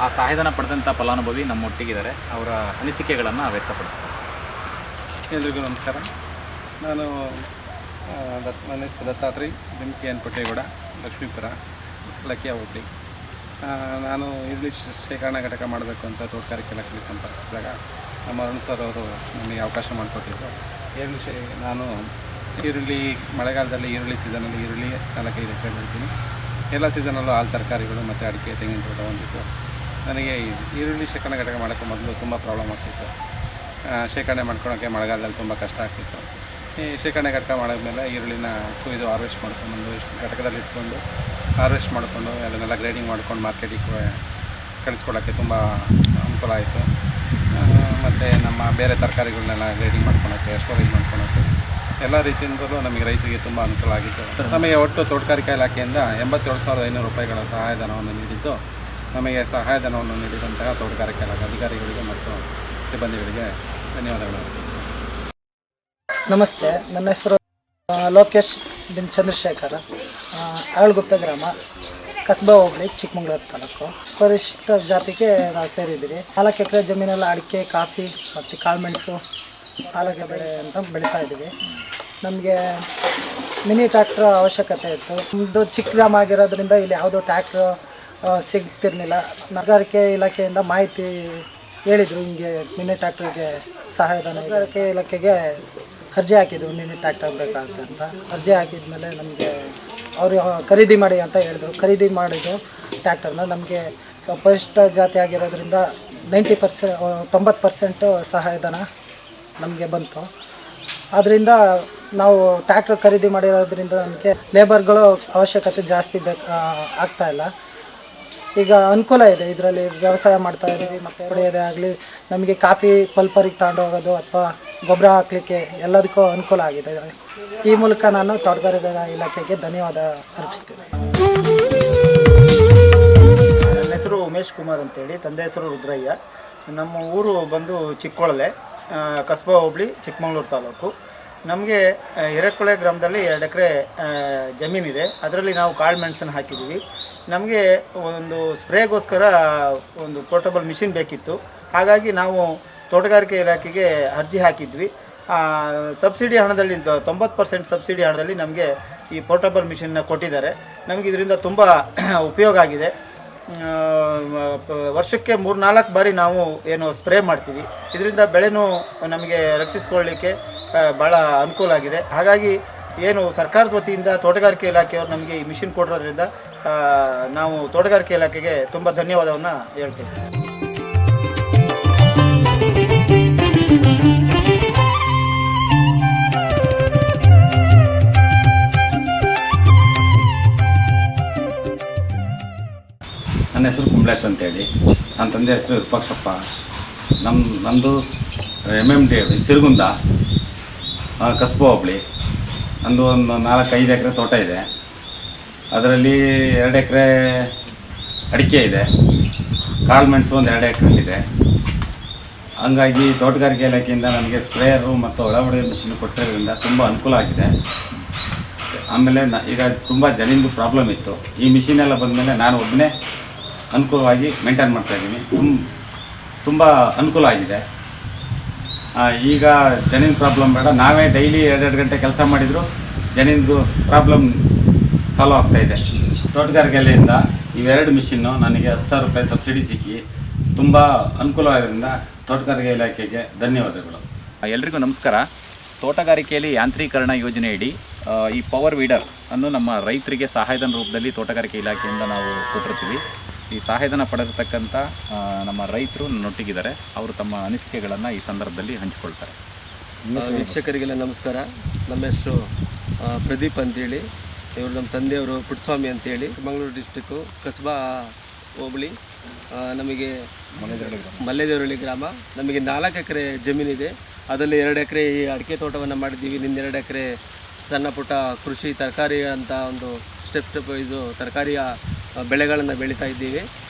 ಆ ಸಹಾಯಧನ ಪಡೆದಂಥ ಫಲಾನುಭವಿ ನಮ್ಮೊಟ್ಟಿಗಿದ್ದಾರೆ. ಅವರ ಅನಿಸಿಕೆಗಳನ್ನು ವ್ಯಕ್ತಪಡಿಸ್ತಾರೆ. ಎಲ್ರಿಗೂ ನಮಸ್ಕಾರ. ನಾನು ನನ್ನ ಹೆಸರು ದತ್ತಾತ್ರೇಯ ಬೆಂಕಿಯನ್ ಪಟ್ಟೇಗೌಡ, ಲಕ್ಷ್ಮೀಪುರ, ಲಕ್ಕಿಯ ಹೋಬಳಿ. ನಾನು ಈರುಳ್ಳಿ ಶೇಖರಣಾ ಘಟಕ ಮಾಡಬೇಕು ಅಂತ ತೋಟಗಾರಿಕೆ ಇಲಾಖೆಗೆ ಸಂಪರ್ಕಿಸಿದಾಗ ನಮ್ಮ ಅರುಣ್ ಸರ್ ಅವರು ನನಗೆ ಅವಕಾಶ ಮಾಡಿಕೊಟ್ಟಿದ್ದು. ನಾನು ಮಳೆಗಾಲದಲ್ಲಿ ಈರುಳ್ಳಿ ಸೀಸನಲ್ಲಿ ಈರುಳ್ಳಿ 4-5 ಎಕರೆ ಬೆಳಿತೀನಿ. ಎಲ್ಲ ಸೀಸನಲ್ಲೂ ಹಾಲು ತರಕಾರಿಗಳು ಮತ್ತು ಅಡಿಕೆ, ತೆಂಗಿನ ತೋಟ ಹೊಂದಿತ್ತು. ನನಗೆ ಈರುಳ್ಳಿ ಶೇಖರಣಾ ಘಟಕ ಮಾಡೋಕ್ಕೆ ಮೊದಲು ತುಂಬ ಪ್ರಾಬ್ಲಮ್ ಆಗ್ತಿತ್ತು. ಶೇಖರಣೆ ಮಾಡ್ಕೊಳೋಕ್ಕೆ ಮಳೆಗಾಲದಲ್ಲಿ ತುಂಬ ಕಷ್ಟ ಆಗ್ತಿತ್ತು. ಈ ಶೇಖರಣೆ ಘಟಕ ಮಾಡಿದ್ಮೇಲೆ ಈರುಳ್ಳಿನ ಕೊಯ್ದು ಹಾರ್ವೆಸ್ಟ್ ಮಾಡ್ಕೊಂಡು ಘಟಕದಲ್ಲಿ ಇಟ್ಕೊಂಡು ಹಾರ್ವೆಸ್ಟ್ ಮಾಡಿಕೊಂಡು ಅದನ್ನೆಲ್ಲ ಗ್ರೇಡಿಂಗ್ ಮಾಡ್ಕೊಂಡು ಮಾರ್ಕೆಟಿಗೆ ಕಳಿಸ್ಕೊಡೋಕ್ಕೆ ತುಂಬ ಅನುಕೂಲ ಆಯಿತು. ಮತ್ತು ನಮ್ಮ ಬೇರೆ ತರಕಾರಿಗಳನ್ನೆಲ್ಲ ಗ್ರೇಡಿಂಗ್ ಮಾಡ್ಕೊಳೋಕ್ಕೆ, ಸ್ಟೋರೇಜ್ ಮಾಡ್ಕೊಳೋಕ್ಕೆ ಎಲ್ಲ ರೀತಿಯಿಂದಲೂ ನಮಗೆ ರೈತರಿಗೆ ತುಂಬ ಅನುಕೂಲ ಆಗಿತ್ತು. ನಮಗೆ ಒಟ್ಟು ತೋಟಗಾರಿಕಾ ಇಲಾಖೆಯಿಂದ 87,500 ರೂಪಾಯಿಗಳ ಸಹಾಯಧನವನ್ನು ನೀಡಿದ್ದು, ನಮಗೆ ಸಹಾಯಧನವನ್ನು ನೀಡಿದಂತಹ ತೋಟಗಾರಿಕೆ ಇಲಾಖೆ ಅಧಿಕಾರಿಗಳಿಗೆ ಮತ್ತು ಸಿಬ್ಬಂದಿಗಳಿಗೆ ಧನ್ಯವಾದಗಳು ಅರ್ಪಿಸ್ತೇನೆ. ನಮಸ್ತೆ, ನನ್ನ ಹೆಸರು ಲೋಕೇಶ್ ಬಿನ್ ಚಂದ್ರಶೇಖರ, ಅರಳಗುಪ್ಪೆ ಗ್ರಾಮ, ಕಸಬಾ ಹೋಬಳಿ, ಚಿಕ್ಕಮಗಳೂರು ತಾಲೂಕು. ಪರಿಶಿಷ್ಟ ಜಾತಿಗೆ ನಾವು ಸೇರಿದ್ದೀವಿ. 4 ಎಕರೆ ಜಮೀನೆಲ್ಲ ಅಡಿಕೆ, ಕಾಫಿ ಮತ್ತು ಕಾಳುಮೆಣಸು, ಆಲೂಗೆ ಬೆಳೆ ಅಂತ ಬೆಳೀತಾ ಇದ್ದೀವಿ. ನಮಗೆ ಮಿನಿ ಟ್ರ್ಯಾಕ್ಟ್ರ್ ಅವಶ್ಯಕತೆ ಇತ್ತು. ಒಂದು ಚಿಕ್ಕ ಗ್ರಾಮ ಆಗಿರೋದ್ರಿಂದ ಇಲ್ಲಿ ಯಾವುದೋ ಟ್ರ್ಯಾಕ್ಟ್ರ್ ಸಿಗ್ತಿರ್ಲಿಲ್ಲ. ತೋಟಗಾರಿಕೆ ಇಲಾಖೆಯಿಂದ ಮಾಹಿತಿ ಹೇಳಿದರು, ಹಿಂಗೆ ಮಿನಿ ಟ್ರ್ಯಾಕ್ಟ್ರಿಗೆ ಸಹಾಯಧನ. ತೋಟಗಾರಿಕೆ ಇಲಾಖೆಗೆ ಅರ್ಜಿ ಹಾಕಿದ್ರು, ಮಿನಿ ಟ್ರ್ಯಾಕ್ಟರ್ ಬೇಕಾಗುತ್ತೆ ಅಂತ. ಅರ್ಜಿ ಹಾಕಿದ್ಮೇಲೆ ನಮಗೆ ಅವರು ಖರೀದಿ ಮಾಡಿ ಅಂತ ಹೇಳಿದ್ರು. ಖರೀದಿ ಮಾಡಿದ್ದು ಟ್ರ್ಯಾಕ್ಟರ್ನ ನಮಗೆ ಪರಿಶಿಷ್ಟ ಜಾತಿ ಆಗಿರೋದ್ರಿಂದ 90% ಸಹಾಯಧನ ನಮಗೆ ಬಂತು. ಆದ್ದರಿಂದ ನಾವು ಟ್ರ್ಯಾಕ್ಟರ್ ಖರೀದಿ ಮಾಡಿರೋದ್ರಿಂದ ನಮಗೆ ಲೇಬರ್ಗಳು ಅವಶ್ಯಕತೆ ಜಾಸ್ತಿ ಆಗ್ತಾಯಿಲ್ಲ. ಈಗ ಅನುಕೂಲ ಇದೆ. ಇದರಲ್ಲಿ ವ್ಯವಸಾಯ ಮಾಡ್ತಾ ಇದ್ದೀವಿ. ಮತ್ತು ಹೊಡೆಯೋದೇ ಆಗಲಿ, ನಮಗೆ ಕಾಫಿ ಪಲ್ಪರಿಗೆ ತಗೊಂಡೋಗೋದು ಅಥವಾ ಗೊಬ್ಬರ ಹಾಕಲಿಕ್ಕೆ ಎಲ್ಲದಕ್ಕೂ ಅನುಕೂಲ ಆಗಿದೆ. ಈ ಮೂಲಕ ನಾನು ತೋಟಗಾರಿಕಾ ಇಲಾಖೆಗೆ ಧನ್ಯವಾದ ಅರ್ಪಿಸ್ತೀನಿ. ನನ್ನ ಹೆಸರು ಉಮೇಶ್ ಕುಮಾರ್ ಅಂತೇಳಿ, ತಂದೆ ಹೆಸರು ರುದ್ರಯ್ಯ. ನಮ್ಮ ಊರು ಬಂದು ಚಿಕ್ಕೊಳಲೆ, ಕಸಬಾ ಹೋಬಳಿ, ಚಿಕ್ಕಮಗಳೂರು ತಾಲೂಕು. ನಮಗೆ ಹಿರೇಕೊಳೆ ಗ್ರಾಮದಲ್ಲಿ 2 ಎಕರೆ ಜಮೀನಿದೆ. ಅದರಲ್ಲಿ ನಾವು ಕಾಳು ಮೆಣಸನ್ನು ಹಾಕಿದ್ದೀವಿ. ನಮಗೆ ಒಂದು ಸ್ಪ್ರೇಗೋಸ್ಕರ ಒಂದು ಪೋರ್ಟಬಲ್ ಮಿಷಿನ್ ಬೇಕಿತ್ತು. ಹಾಗಾಗಿ ನಾವು ತೋಟಗಾರಿಕೆ ಇಲಾಖೆಗೆ ಅರ್ಜಿ ಹಾಕಿದ್ವಿ. ಸಬ್ಸಿಡಿ ಹಣದಲ್ಲಿ 90% ಸಬ್ಸಿಡಿ ಹಣದಲ್ಲಿ ನಮಗೆ ಈ ಪೋರ್ಟಬಲ್ ಮಿಷಿನ್ನ ಕೊಟ್ಟಿದ್ದಾರೆ. ನಮಗೆ ಇದರಿಂದ ತುಂಬ ಉಪಯೋಗ ಆಗಿದೆ. ವರ್ಷಕ್ಕೆ 3-4 ಬಾರಿ ನಾವು ಏನು ಸ್ಪ್ರೇ ಮಾಡ್ತೀವಿ. ಇದರಿಂದ ಬೆಳೆನೂ ನಮಗೆ ರಕ್ಷಿಸ್ಕೊಳ್ಳಲಿಕ್ಕೆ ಭಾಳ ಅನುಕೂಲ ಆಗಿದೆ. ಹಾಗಾಗಿ ಏನು ಸರ್ಕಾರದ ವತಿಯಿಂದ ತೋಟಗಾರಿಕೆ ಇಲಾಖೆಯವರು ನಮಗೆ ಈ ಮಿಷಿನ್ ಕೊಟ್ಟಿರೋದ್ರಿಂದ ನಾವು ತೋಟಗಾರಿಕೆ ಇಲಾಖೆಗೆ ತುಂಬ ಧನ್ಯವಾದವನ್ನು ಹೇಳ್ತೀವಿ. ನನ್ನ ಹೆಸರು ಕುಂಬ್ಲೇಶ್ ಅಂತೇಳಿ, ನನ್ನ ತಂದೆ ಹೆಸರು ವಿರೂಪಾಕ್ಷಪ್ಪ. ನಮ್ಮದು MMD ಸಿರುಗುಂದ, ಕಸಬಾ ಹೋಬಳಿ. ನಂದು ಒಂದು 4-5 ಎಕರೆ ತೋಟ ಇದೆ. ಅದರಲ್ಲಿ 2 ಎಕರೆ ಅಡಿಕೆ ಇದೆ, ಕಾಳು ಮೆಣಸು ಒಂದು 2 ಎಕರೆಲ್ಲಿದೆ. ಹಂಗಾಗಿ ತೋಟಗಾರಿಕೆ ಇಲಾಖೆಯಿಂದ ನನಗೆ ಸ್ಪ್ರೇಯರು ಮತ್ತು ಒಳಗಡೆ ಮಿಷಿನ್ ಕೊಟ್ಟಿರೋದ್ರಿಂದ ತುಂಬ ಅನುಕೂಲ ಆಗಿದೆ. ಆಮೇಲೆ ಈಗ ತುಂಬ ಜನಿಂದು ಪ್ರಾಬ್ಲಮ್ ಇತ್ತು. ಈ ಮಿಷಿನೆಲ್ಲ ಬಂದಮೇಲೆ ನಾನು ಒಬ್ಬನೇ ಅನುಕೂಲವಾಗಿ ಮೇಂಟೈನ್ ಮಾಡ್ತಾಯಿದ್ದೀನಿ. ತುಂಬ ಅನುಕೂಲ ಆಗಿದೆ. ಈಗ ಜನಿಂದು ಪ್ರಾಬ್ಲಮ್ ಬೇಡ, ನಾವೇ ಡೈಲಿ 2 ಗಂಟೆ ಕೆಲಸ ಮಾಡಿದರೂ ಜನಿಂದು ಪ್ರಾಬ್ಲಮ್ ಸಾಲ್ವ್ ಆಗ್ತಾಯಿದೆ. ತೋಟಗಾರಿಕೆಯಿಂದ ಇವೆರಡು ಮಿಷಿನ್ನು ನನಗೆ 10,000 ರೂಪಾಯಿ ಸಬ್ಸಿಡಿ ಸಿಕ್ಕಿ ತುಂಬ ಅನುಕೂಲವಾದ್ರಿಂದ ತೋಟಗಾರಿಕೆ ಇಲಾಖೆಗೆ ಧನ್ಯವಾದಗಳು. ಎಲ್ರಿಗೂ ನಮಸ್ಕಾರ. ತೋಟಗಾರಿಕೆಯಲ್ಲಿ ಯಾಂತ್ರೀಕರಣ ಯೋಜನೆಯಡಿ ಈ ಪವರ್ ವೀಡರ್ ಅನ್ನು ನಮ್ಮ ರೈತರಿಗೆ ಸಹಾಯಧನ ರೂಪದಲ್ಲಿ ತೋಟಗಾರಿಕೆ ಇಲಾಖೆಯಿಂದ ನಾವು ಕೊಟ್ಟಿರ್ತೀವಿ. ಈ ಸಹಾಯಧನ ಪಡೆದಿರ್ತಕ್ಕಂಥ ನಮ್ಮ ರೈತರು ನನ್ನೊಟ್ಟಿಗಿದ್ದಾರೆ. ಅವರು ತಮ್ಮ ಅನಿಸಿಕೆಗಳನ್ನು ಈ ಸಂದರ್ಭದಲ್ಲಿ ಹಂಚಿಕೊಳ್ತಾರೆ. ವೀಕ್ಷಕರಿಗೆಲ್ಲ ನಮಸ್ಕಾರ. ನಮ್ಮ ಹೆಸರು ಪ್ರದೀಪ್ ಅಂತೇಳಿ. ಇವರು ನಮ್ಮ ತಂದೆಯವರು ಪುಟ್ಟಸ್ವಾಮಿ ಅಂತೇಳಿ, ಚಿಕ್ಕಮಗಳೂರು ಡಿಸ್ಟಿಕ್ಕು ಕಸ್ಬಾ ಹೋಬಳಿ. ನಮಗೆ ಮಲ್ಲೇದೇವರಹಳ್ಳಿ ಗ್ರಾಮ. ನಮಗೆ 4 ಎಕರೆ ಜಮೀನಿದೆ. ಅದರಲ್ಲಿ 2 ಎಕರೆ ಈ ಅಡಿಕೆ ತೋಟವನ್ನು ಮಾಡಿದ್ದೀವಿ. ಇನ್ನು 2 ಎಕರೆ ಸಣ್ಣ ಪುಟ್ಟ ಕೃಷಿ ತರಕಾರಿ ಅಂತ ಒಂದು ಸ್ಟೆಪ್ ವೈಸು ತರಕಾರಿಯ ಬೆಳೆಗಳನ್ನು ಬೆಳೀತಾ ಇದ್ದೀವಿ.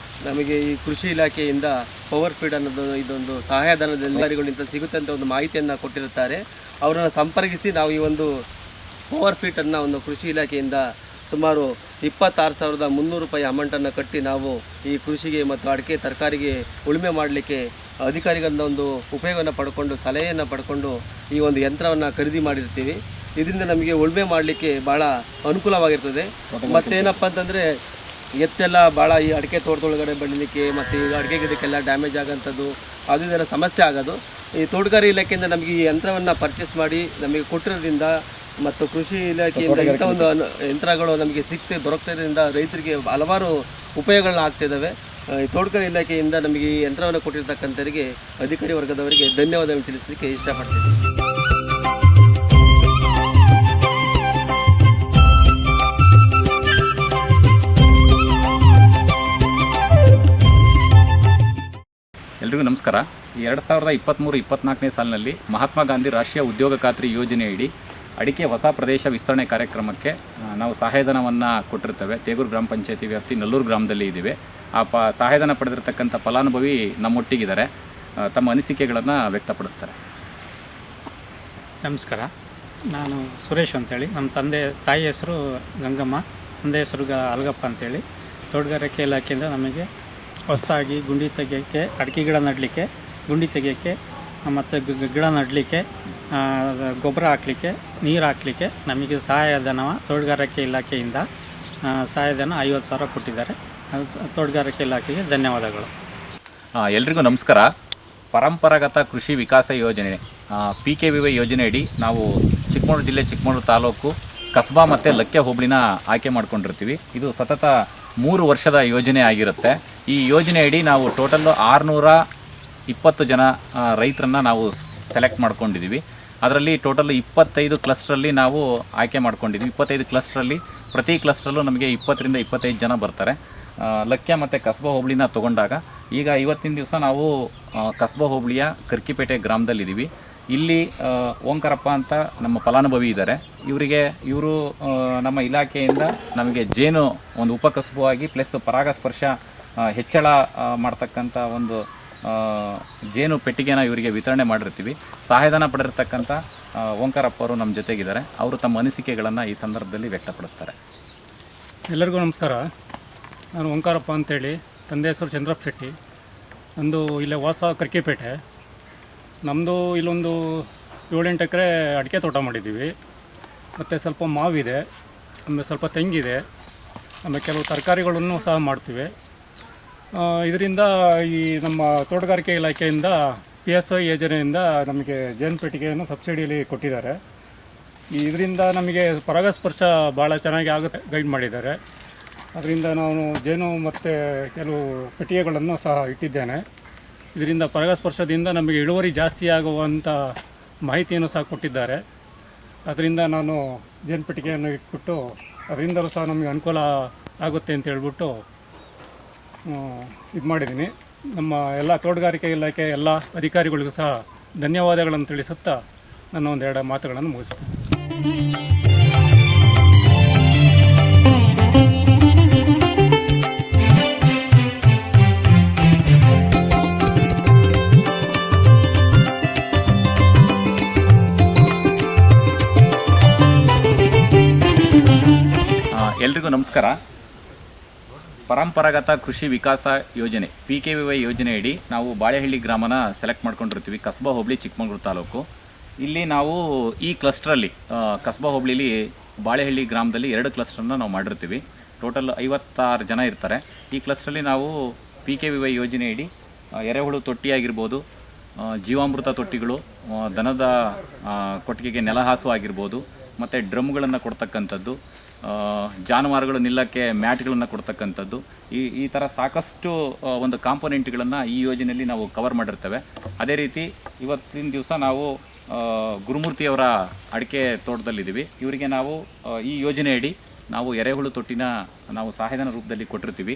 ನಮಗೆ ಈ ಕೃಷಿ ಇಲಾಖೆಯಿಂದ ಪವರ್ ಫೀಡ್ ಅನ್ನೋದು ಇದೊಂದು ಸಹಾಯಧನದಿಂದ ಸಿಗುತ್ತೆ ಅಂತ ಒಂದು ಮಾಹಿತಿಯನ್ನು ಕೊಟ್ಟಿರುತ್ತಾರೆ. ಅವರನ್ನು ಸಂಪರ್ಕಿಸಿ ನಾವು ಈ ಒಂದು ಪವರ್ ಫೀಟನ್ನು ಒಂದು ಕೃಷಿ ಇಲಾಖೆಯಿಂದ ಸುಮಾರು 26,300 ರೂಪಾಯಿ ಅಮೌಂಟನ್ನು ಕಟ್ಟಿ ನಾವು ಈ ಕೃಷಿಗೆ ಮತ್ತು ಅಡಿಕೆ ತರಕಾರಿಗೆ ಉಳುಮೆ ಮಾಡಲಿಕ್ಕೆ ಅಧಿಕಾರಿಗಳಿಂದ ಒಂದು ಉಪಯೋಗವನ್ನು ಪಡ್ಕೊಂಡು ಸಲಹೆಯನ್ನು ಪಡ್ಕೊಂಡು ಈ ಒಂದು ಯಂತ್ರವನ್ನು ಖರೀದಿ ಮಾಡಿರ್ತೀವಿ. ಇದರಿಂದ ನಮಗೆ ಉಳುಮೆ ಮಾಡಲಿಕ್ಕೆ ಭಾಳ ಅನುಕೂಲವಾಗಿರ್ತದೆ. ಮತ್ತೇನಪ್ಪ ಅಂತಂದರೆ ಎತ್ತೆಲ್ಲ ಭಾಳ ಈ ಅಡಿಕೆ ತೋಟದೊಳಗಡೆ ಬೆಳೀಲಿಕ್ಕೆ ಮತ್ತು ಈ ಅಡಿಕೆ ಗಿಡಕ್ಕೆಲ್ಲ ಡ್ಯಾಮೇಜ್ ಆಗೋಂಥದ್ದು ಅದು ಇದೆಲ್ಲ ಸಮಸ್ಯೆ ಆಗೋದು. ಈ ತೋಟಗಾರಿಕೆ ಇಲಾಖೆಯಿಂದ ನಮಗೆ ಈ ಯಂತ್ರವನ್ನು ಪರ್ಚೇಸ್ ಮಾಡಿ ನಮಗೆ ಕೊಟ್ಟಿರೋದ್ರಿಂದ ಮತ್ತು ಕೃಷಿ ಇಲಾಖೆಯಿಂದ ಇಂಥ ಒಂದು ಯಂತ್ರಗಳು ನಮಗೆ ದೊರಕ್ತಿರೋದ್ರಿಂದ ರೈತರಿಗೆ ಹಲವಾರು ಉಪಯೋಗಗಳನ್ನ ಆಗ್ತಿದ್ದಾವೆ. ಈ ತೋಟಗಾರಿಕೆ ಇಲಾಖೆಯಿಂದ ನಮಗೆ ಈ ಯಂತ್ರವನ್ನು ಕೊಟ್ಟಿರ್ತಕ್ಕಂಥವರಿಗೆ ಅಧಿಕಾರಿ ವರ್ಗದವರಿಗೆ ಧನ್ಯವಾದಗಳು ತಿಳಿಸಲಿಕ್ಕೆ ಇಷ್ಟಪಡ್ತೀನಿ. ಎಲ್ರಿಗೂ ನಮಸ್ಕಾರ. 2023-24ನೇ ಸಾಲಿನಲ್ಲಿ ಮಹಾತ್ಮ ಗಾಂಧಿ ರಾಷ್ಟ್ರೀಯ ಉದ್ಯೋಗ ಖಾತ್ರಿ ಯೋಜನೆಯಡಿ ಅಡಿಕೆ ಹೊಸ ಪ್ರದೇಶ ವಿಸ್ತರಣೆ ಕಾರ್ಯಕ್ರಮಕ್ಕೆ ನಾವು ಸಹಾಯಧನವನ್ನು ಕೊಟ್ಟಿರ್ತೇವೆ. ತೇಗೂರು ಗ್ರಾಮ ಪಂಚಾಯತಿ ವ್ಯಾಪ್ತಿ ನಲ್ಲೂರು ಗ್ರಾಮದಲ್ಲಿ ಇದ್ದೀವಿ. ಆ ಸಹಾಯಧನ ಪಡೆದಿರ್ತಕ್ಕಂಥ ಫಲಾನುಭವಿ ನಮ್ಮೊಟ್ಟಿಗಿದ್ದಾರೆ. ತಮ್ಮ ಅನಿಸಿಕೆಗಳನ್ನು ವ್ಯಕ್ತಪಡಿಸ್ತಾರೆ. ನಮಸ್ಕಾರ, ನಾನು ಸುರೇಶ್ ಅಂತೇಳಿ. ನಮ್ಮ ತಾಯಿ ಹೆಸರು ಗಂಗಮ್ಮ, ತಂದೆ ಹೆಸರು ಅಲ್ಗಪ್ಪ ಅಂತೇಳಿ. ತೋಟಗಾರಿಕೆ ಇಲಾಖೆಯಿಂದ ನಮಗೆ ಹೊಸದಾಗಿ ಗುಂಡಿ ತೆಗೆಯೋಕ್ಕೆ, ಅಡಿಕೆ ಗಿಡ ನೆಡಲಿಕ್ಕೆ, ಗುಂಡಿ ತೆಗೆಯೋಕ್ಕೆ ಮತ್ತು ಗಿಡ ನೆಡಲಿಕ್ಕೆ, ಗೊಬ್ಬರ ಹಾಕಲಿಕ್ಕೆ, ನೀರು ಹಾಕಲಿಕ್ಕೆ ನಮಗೆ ಸಹಾಯಧನ ತೋಟಗಾರಿಕೆ ಇಲಾಖೆಯಿಂದ ಸಹಾಯಧನ 50,000 ಕೊಟ್ಟಿದ್ದಾರೆ. ತೋಟಗಾರಿಕೆ ಇಲಾಖೆಗೆ ಧನ್ಯವಾದಗಳು. ಎಲ್ರಿಗೂ ನಮಸ್ಕಾರ. ಪರಂಪರಾಗತ ಕೃಷಿ ವಿಕಾಸ ಯೋಜನೆ PKVY ಯೋಜನೆಯಡಿ ನಾವು ಚಿಕ್ಕಮಗಳೂರು ಜಿಲ್ಲೆ ಚಿಕ್ಕಮಗಳೂರು ತಾಲೂಕು ಕಸ್ಬಾ ಮತ್ತು ಲಕ್ಕೆ ಹೋಬಳಿನ ಆಯ್ಕೆ ಮಾಡ್ಕೊಂಡಿರ್ತೀವಿ. ಇದು ಸತತ 3 ವರ್ಷದ ಯೋಜನೆ ಆಗಿರುತ್ತೆ. ಈ ಯೋಜನೆಯಡಿ ನಾವು ಟೋಟಲ್ಲು 620 ಜನ ರೈತರನ್ನು ನಾವು ಸೆಲೆಕ್ಟ್ ಮಾಡ್ಕೊಂಡಿದ್ದೀವಿ. ಅದರಲ್ಲಿ ಟೋಟಲ್ 25 ಕ್ಲಸ್ಟ್ರಲ್ಲಿ ನಾವು ಆಯ್ಕೆ ಮಾಡ್ಕೊಂಡಿದ್ದೀವಿ. 25 ಕ್ಲಸ್ಟ್ರಲ್ಲಿ ಪ್ರತಿ ಕ್ಲಸ್ಟ್ರಲ್ಲೂ ನಮಗೆ 20ರಿಂದ 25 ಜನ ಬರ್ತಾರೆ. ಲಕ್ಯ ಮತ್ತು ಕಸ್ಬಾ ಹೋಬಳಿನ ತೊಗೊಂಡಾಗ ಈಗ ಇವತ್ತಿನ ದಿವಸ ನಾವು ಕಸ್ಬಾ ಹೋಬಳಿಯ ಕರ್ಕಿಪೇಟೆ ಗ್ರಾಮದಲ್ಲಿದ್ದೀವಿ. ಇಲ್ಲಿ ಓಂಕಾರಪ್ಪ ಅಂತ ನಮ್ಮ ಫಲಾನುಭವಿ ಇದ್ದಾರೆ. ಇವರು ನಮ್ಮ ಇಲಾಖೆಯಿಂದ ನಮಗೆ ಜೇನು ಒಂದು ಉಪಕಸಬುವಾಗಿ ಪ್ಲಸ್ ಪರಾಗಸ್ಪರ್ಶ ಹೆಚ್ಚಳ ಮಾಡ್ತಕ್ಕಂಥ ಒಂದು ಜೇನು ಪೆಟ್ಟಿಗೆನ ಇವರಿಗೆ ವಿತರಣೆ ಮಾಡಿರ್ತೀವಿ. ಸಹಾಯಧನ ಪಡೆದಿರ್ತಕ್ಕಂಥ ಓಂಕಾರಪ್ಪ ಅವರು ನಮ್ಮ ಜೊತೆಗಿದ್ದಾರೆ. ಅವರು ತಮ್ಮ ಅನಿಸಿಕೆಗಳನ್ನು ಈ ಸಂದರ್ಭದಲ್ಲಿ ವ್ಯಕ್ತಪಡಿಸ್ತಾರೆ. ಎಲ್ಲರಿಗೂ ನಮಸ್ಕಾರ. ನಾನು ಓಂಕಾರಪ್ಪ ಅಂತೇಳಿ, ತಂದೆ ಹೆಸರು ಚಂದ್ರಪ್ಪ ಶೆಟ್ಟಿ. ನಂದು ಇಲ್ಲೇ ವಾಸ ಕರ್ಕಿಪೇಟೆ. ನಮ್ಮದು ಇಲ್ಲೊಂದು 7-8 ಎಕರೆ ಅಡಿಕೆ ತೋಟ ಮಾಡಿದ್ದೀವಿ. ಮತ್ತು ಸ್ವಲ್ಪ ಮಾವಿದೆ, ಆಮೇಲೆ ಸ್ವಲ್ಪ ತೆಂಗಿದೆ, ಆಮೇಲೆ ಕೆಲವು ತರಕಾರಿಗಳನ್ನು ಸಹ ಮಾಡ್ತೀವಿ. ಇದರಿಂದ ಈ ನಮ್ಮ ತೋಟಗಾರಿಕೆ ಇಲಾಖೆಯಿಂದ PSY ಯೋಜನೆಯಿಂದ ನಮಗೆ ಜೇನು ಪೆಟ್ಟಿಗೆಯನ್ನು ಸಬ್ಸಿಡಿಯಲ್ಲಿ ಕೊಟ್ಟಿದ್ದಾರೆ. ಇದರಿಂದ ನಮಗೆ ಪರಾಗಸ್ಪರ್ಶ ಭಾಳ ಚೆನ್ನಾಗಿ ಆಗುತ್ತೆ ಗೈಡ್ ಮಾಡಿದ್ದಾರೆ. ಅದರಿಂದ ನಾನು ಜೇನು ಮತ್ತು ಕೆಲವು ಪೆಟ್ಟಿಗೆಗಳನ್ನು ಸಹ ಇಟ್ಟಿದ್ದೇನೆ. ಇದರಿಂದ ಪರಾಗಸ್ಪರ್ಶದಿಂದ ನಮಗೆ ಇಳುವರಿ ಜಾಸ್ತಿ ಆಗುವಂಥ ಮಾಹಿತಿಯನ್ನು ಸಹ ಕೊಟ್ಟಿದ್ದಾರೆ. ಅದರಿಂದ ನಾನು ಜೇನು ಪೆಟ್ಟಿಗೆಯನ್ನು ಇಟ್ಬಿಟ್ಟು ಅದರಿಂದಲೂ ಸಹ ನಮಗೆ ಅನುಕೂಲ ಆಗುತ್ತೆ ಅಂತ ಹೇಳ್ಬಿಟ್ಟು ಇದು ಮಾಡಿದ್ದೀನಿ. ನಮ್ಮ ಎಲ್ಲ ತೋಟಗಾರಿಕೆ ಇಲಾಖೆ ಎಲ್ಲ ಅಧಿಕಾರಿಗಳಿಗೂ ಸಹ ಧನ್ಯವಾದಗಳನ್ನು ತಿಳಿಸುತ್ತಾ ನನ್ನ ಒಂದೆರಡು ಮಾತುಗಳನ್ನು ಮುಗಿಸ್ತೇನೆ. ಎಲ್ರಿಗೂ ನಮಸ್ಕಾರ. ಪರಂಪರಾಗತ ಕೃಷಿ ವಿಕಾಸ ಯೋಜನೆ PKVY ಯೋಜನೆಯಡಿ ನಾವು ಬಾಳೆಹಳ್ಳಿ ಗ್ರಾಮನ ಸೆಲೆಕ್ಟ್ ಮಾಡ್ಕೊಂಡಿರ್ತೀವಿ. ಕಸ್ಬಾ ಹೋಬಳಿ ಚಿಕ್ಕಮಗಳೂರು ತಾಲೂಕು. ಇಲ್ಲಿ ನಾವು ಈ ಕ್ಲಸ್ಟ್ರಲ್ಲಿ ಕಸ್ಬಾ ಹೋಬಳಿಲಿ ಬಾಳೆಹಳ್ಳಿ ಗ್ರಾಮದಲ್ಲಿ 2 ಕ್ಲಸ್ಟರ್ನ ನಾವು ಮಾಡಿರ್ತೀವಿ. ಟೋಟಲ್ 56 ಜನ ಇರ್ತಾರೆ. ಈ ಕ್ಲಸ್ಟ್ರಲ್ಲಿ ನಾವು PKVY ಯೋಜನೆಯಡಿ ಎರೆಹುಳು ತೊಟ್ಟಿ ಆಗಿರ್ಬೋದು, ಜೀವಾಮೃತ ತೊಟ್ಟಿಗಳು, ದನದ ಕೊಟ್ಟಿಗೆಗೆ ನೆಲಹಾಸು ಆಗಿರ್ಬೋದು, ಮತ್ತು ಡ್ರಮ್ಗಳನ್ನು ಕೊಡ್ತಕ್ಕಂಥದ್ದು, ಜಾನುವಾರುಗಳು ನಿಲ್ಲಕ್ಕೆ ಮ್ಯಾಟ್ಗಳನ್ನು ಕೊಡ್ತಕ್ಕಂಥದ್ದು, ಈ ಥರ ಸಾಕಷ್ಟು ಒಂದು ಕಾಂಪೊನೆಂಟ್ಗಳನ್ನು ಈ ಯೋಜನೆಯಲ್ಲಿ ನಾವು ಕವರ್ ಮಾಡಿರ್ತೇವೆ. ಅದೇ ರೀತಿ ಇವತ್ತಿನ ದಿವಸ ನಾವು ಗುರುಮೂರ್ತಿಯವರ ಅಡಿಕೆ ತೋಟದಲ್ಲಿದ್ದೀವಿ. ಇವರಿಗೆ ನಾವು ಈ ಯೋಜನೆಯಡಿ ನಾವು ಎರೆಹುಳು ತೊಟ್ಟಿನ ನಾವು ಸಹಾಯಧನ ರೂಪದಲ್ಲಿ ಕೊಟ್ಟಿರ್ತೀವಿ.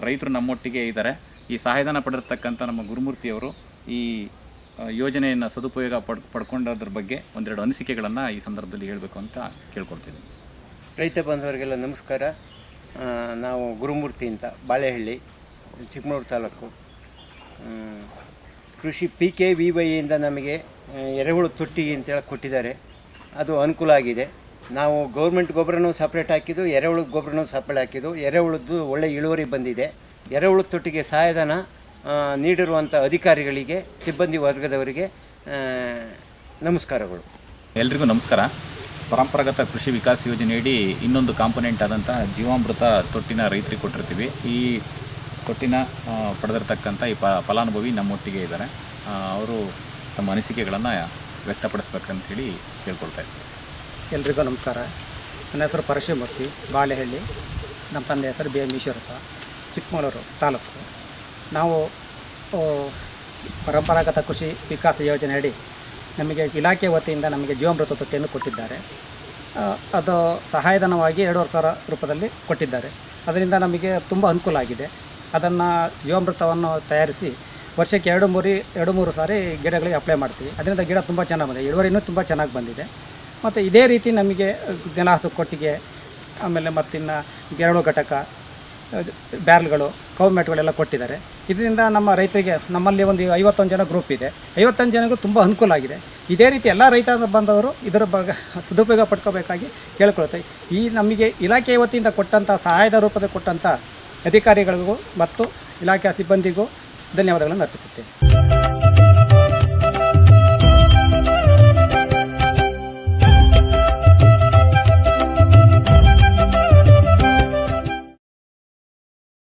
ರೈತರು ನಮ್ಮೊಟ್ಟಿಗೆ ಇದ್ದಾರೆ. ಈ ಸಹಾಯಧನ ಪಡೆದಿರ್ತಕ್ಕಂಥ ನಮ್ಮ ಗುರುಮೂರ್ತಿಯವರು ಈ ಯೋಜನೆಯನ್ನು ಸದುಪಯೋಗ ಪಡ್ಕೊಂಡದ್ರ ಬಗ್ಗೆ ಒಂದೆರಡು ಅನಿಸಿಕೆಗಳನ್ನು ಈ ಸಂದರ್ಭದಲ್ಲಿ ಹೇಳಬೇಕು ಅಂತ ಕೇಳ್ಕೊಳ್ತೀನಿ. ರೈತ ಬಾಂಧವರಿಗೆಲ್ಲ ನಮಸ್ಕಾರ. ನಾವು ಗುರುಮೂರ್ತಿ ಅಂತ ಬಾಳೆಹಳ್ಳಿ, ಚಿಕ್ಕಮಗಳೂರು ತಾಲೂಕು. ಕೃಷಿ PKVYಯಿಂದ ನಮಗೆ ಎರೆಹುಳು ತೊಟ್ಟಿ ಅಂತೇಳಿ ಕೊಟ್ಟಿದ್ದಾರೆ. ಅದು ಅನುಕೂಲ ಆಗಿದೆ. ನಾವು ಗೌರ್ಮೆಂಟ್ ಗೊಬ್ಬರನೂ ಸಪ್ರೇಟ್ ಹಾಕಿದ್ದು, ಎರೆಹುಳು ಗೊಬ್ಬರನೂ ಸಪ್ರೇಟ್ ಹಾಕಿದ್ದು. ಎರೆಹುಳದ್ದು ಒಳ್ಳೆ ಇಳುವರಿ ಬಂದಿದೆ. ಎರೆಹುಳು ತೊಟ್ಟಿಗೆ ಸಹಾಯಧನ ನೀಡಿರುವಂಥ ಅಧಿಕಾರಿಗಳಿಗೆ, ಸಿಬ್ಬಂದಿ ವರ್ಗದವರಿಗೆ ನಮಸ್ಕಾರಗಳು. ಎಲ್ರಿಗೂ ನಮಸ್ಕಾರ. ಪರಂಪರಾಗತ ಕೃಷಿ ವಿಕಾಸ ಯೋಜನೆಯಡಿ ಇನ್ನೊಂದು ಕಾಂಪೊನೆಂಟ್ ಆದಂತಹ ಜೀವಾಮೃತ ತೊಟ್ಟಿನ ರೈತರಿಗೆ ಕೊಟ್ಟಿರ್ತೀವಿ. ಈ ತೊಟ್ಟಿನ ಪಡೆದಿರ್ತಕ್ಕಂಥ ಈ ಫಲಾನುಭವಿ ನಮ್ಮೊಟ್ಟಿಗೆ ಇದ್ದಾರೆ. ಅವರು ತಮ್ಮ ಅನಿಸಿಕೆಗಳನ್ನು ವ್ಯಕ್ತಪಡಿಸ್ಬೇಕಂತೇಳಿ ಕೇಳ್ಕೊಳ್ತಾ ಇದ್ದಾರೆ. ಎಲ್ರಿಗೂ ನಮಸ್ಕಾರ. ನನ್ನ ಹೆಸರು ಪರಶುಮೂರ್ತಿ, ಬಾಳೆಹಳ್ಳಿ. ನಮ್ಮ ತಂದೆ ಹೆಸರು BM ಈಶ್ವರಪ್ಪ, ಚಿಕ್ಕಮಗಳೂರು ತಾಲೂಕು. ನಾವು ಪರಂಪರಾಗತ ಕೃಷಿ ವಿಕಾಸ ಯೋಜನೆಯಡಿ ನಮಗೆ ಇಲಾಖೆ ವತಿಯಿಂದ ನಮಗೆ ಜೀವಾಮೃತ ತೊಟ್ಟಿಯನ್ನು ಕೊಟ್ಟಿದ್ದಾರೆ. ಅದು ಸಹಾಯಧನವಾಗಿ 2,500 ರೂಪದಲ್ಲಿ ಕೊಟ್ಟಿದ್ದಾರೆ. ಅದರಿಂದ ನಮಗೆ ತುಂಬ ಅನುಕೂಲ ಆಗಿದೆ. ಅದನ್ನು ಜೀವಾಮೃತವನ್ನು ತಯಾರಿಸಿ ವರ್ಷಕ್ಕೆ 2-3 ಸಾರಿ ಗಿಡಗಳಿಗೆ ಅಪ್ಲೈ ಮಾಡ್ತೀವಿ. ಅದರಿಂದ ಗಿಡ ತುಂಬ ಚೆನ್ನಾಗಿ ಬಂದಿದೆ, ಇಳುವರಿನೂ ತುಂಬ ಚೆನ್ನಾಗಿ ಬಂದಿದೆ. ಮತ್ತು ಇದೇ ರೀತಿ ನಮಗೆ ನೆಲಹಾಸು ಕೊಟ್ಟಿಗೆ, ಆಮೇಲೆ ಮತ್ತಿನ್ನು ಎರೆಹುಳು ಘಟಕ, ಬ್ಯಾರ್ಲ್ಗಳು, ಕೌಮೆಟ್ಗಳೆಲ್ಲ ಕೊಟ್ಟಿದ್ದಾರೆ. ಇದರಿಂದ ನಮ್ಮ ರೈತರಿಗೆ, ನಮ್ಮಲ್ಲಿ ಒಂದು 51 ಜನ ಗ್ರೂಪ್ ಇದೆ, 51 ಜನಗೂ ತುಂಬ ಅನುಕೂಲ ಆಗಿದೆ. ಇದೇ ರೀತಿ ಎಲ್ಲ ರೈತ ಬಂದವರು ಇದರ ಬಗ್ಗೆ ಸದುಪಯೋಗ ಪಡ್ಕೋಬೇಕಾಗಿ ಕೇಳ್ಕೊಳ್ತೇವೆ. ಈ ನಮಗೆ ಇಲಾಖೆ ವತಿಯಿಂದ ಕೊಟ್ಟಂಥ ಸಹಾಯದ ರೂಪದಲ್ಲಿ ಕೊಟ್ಟಂಥ ಅಧಿಕಾರಿಗಳಿಗೂ ಮತ್ತು ಇಲಾಖೆಯ ಸಿಬ್ಬಂದಿಗೂ ಧನ್ಯವಾದಗಳನ್ನು ಅರ್ಪಿಸುತ್ತೇವೆ.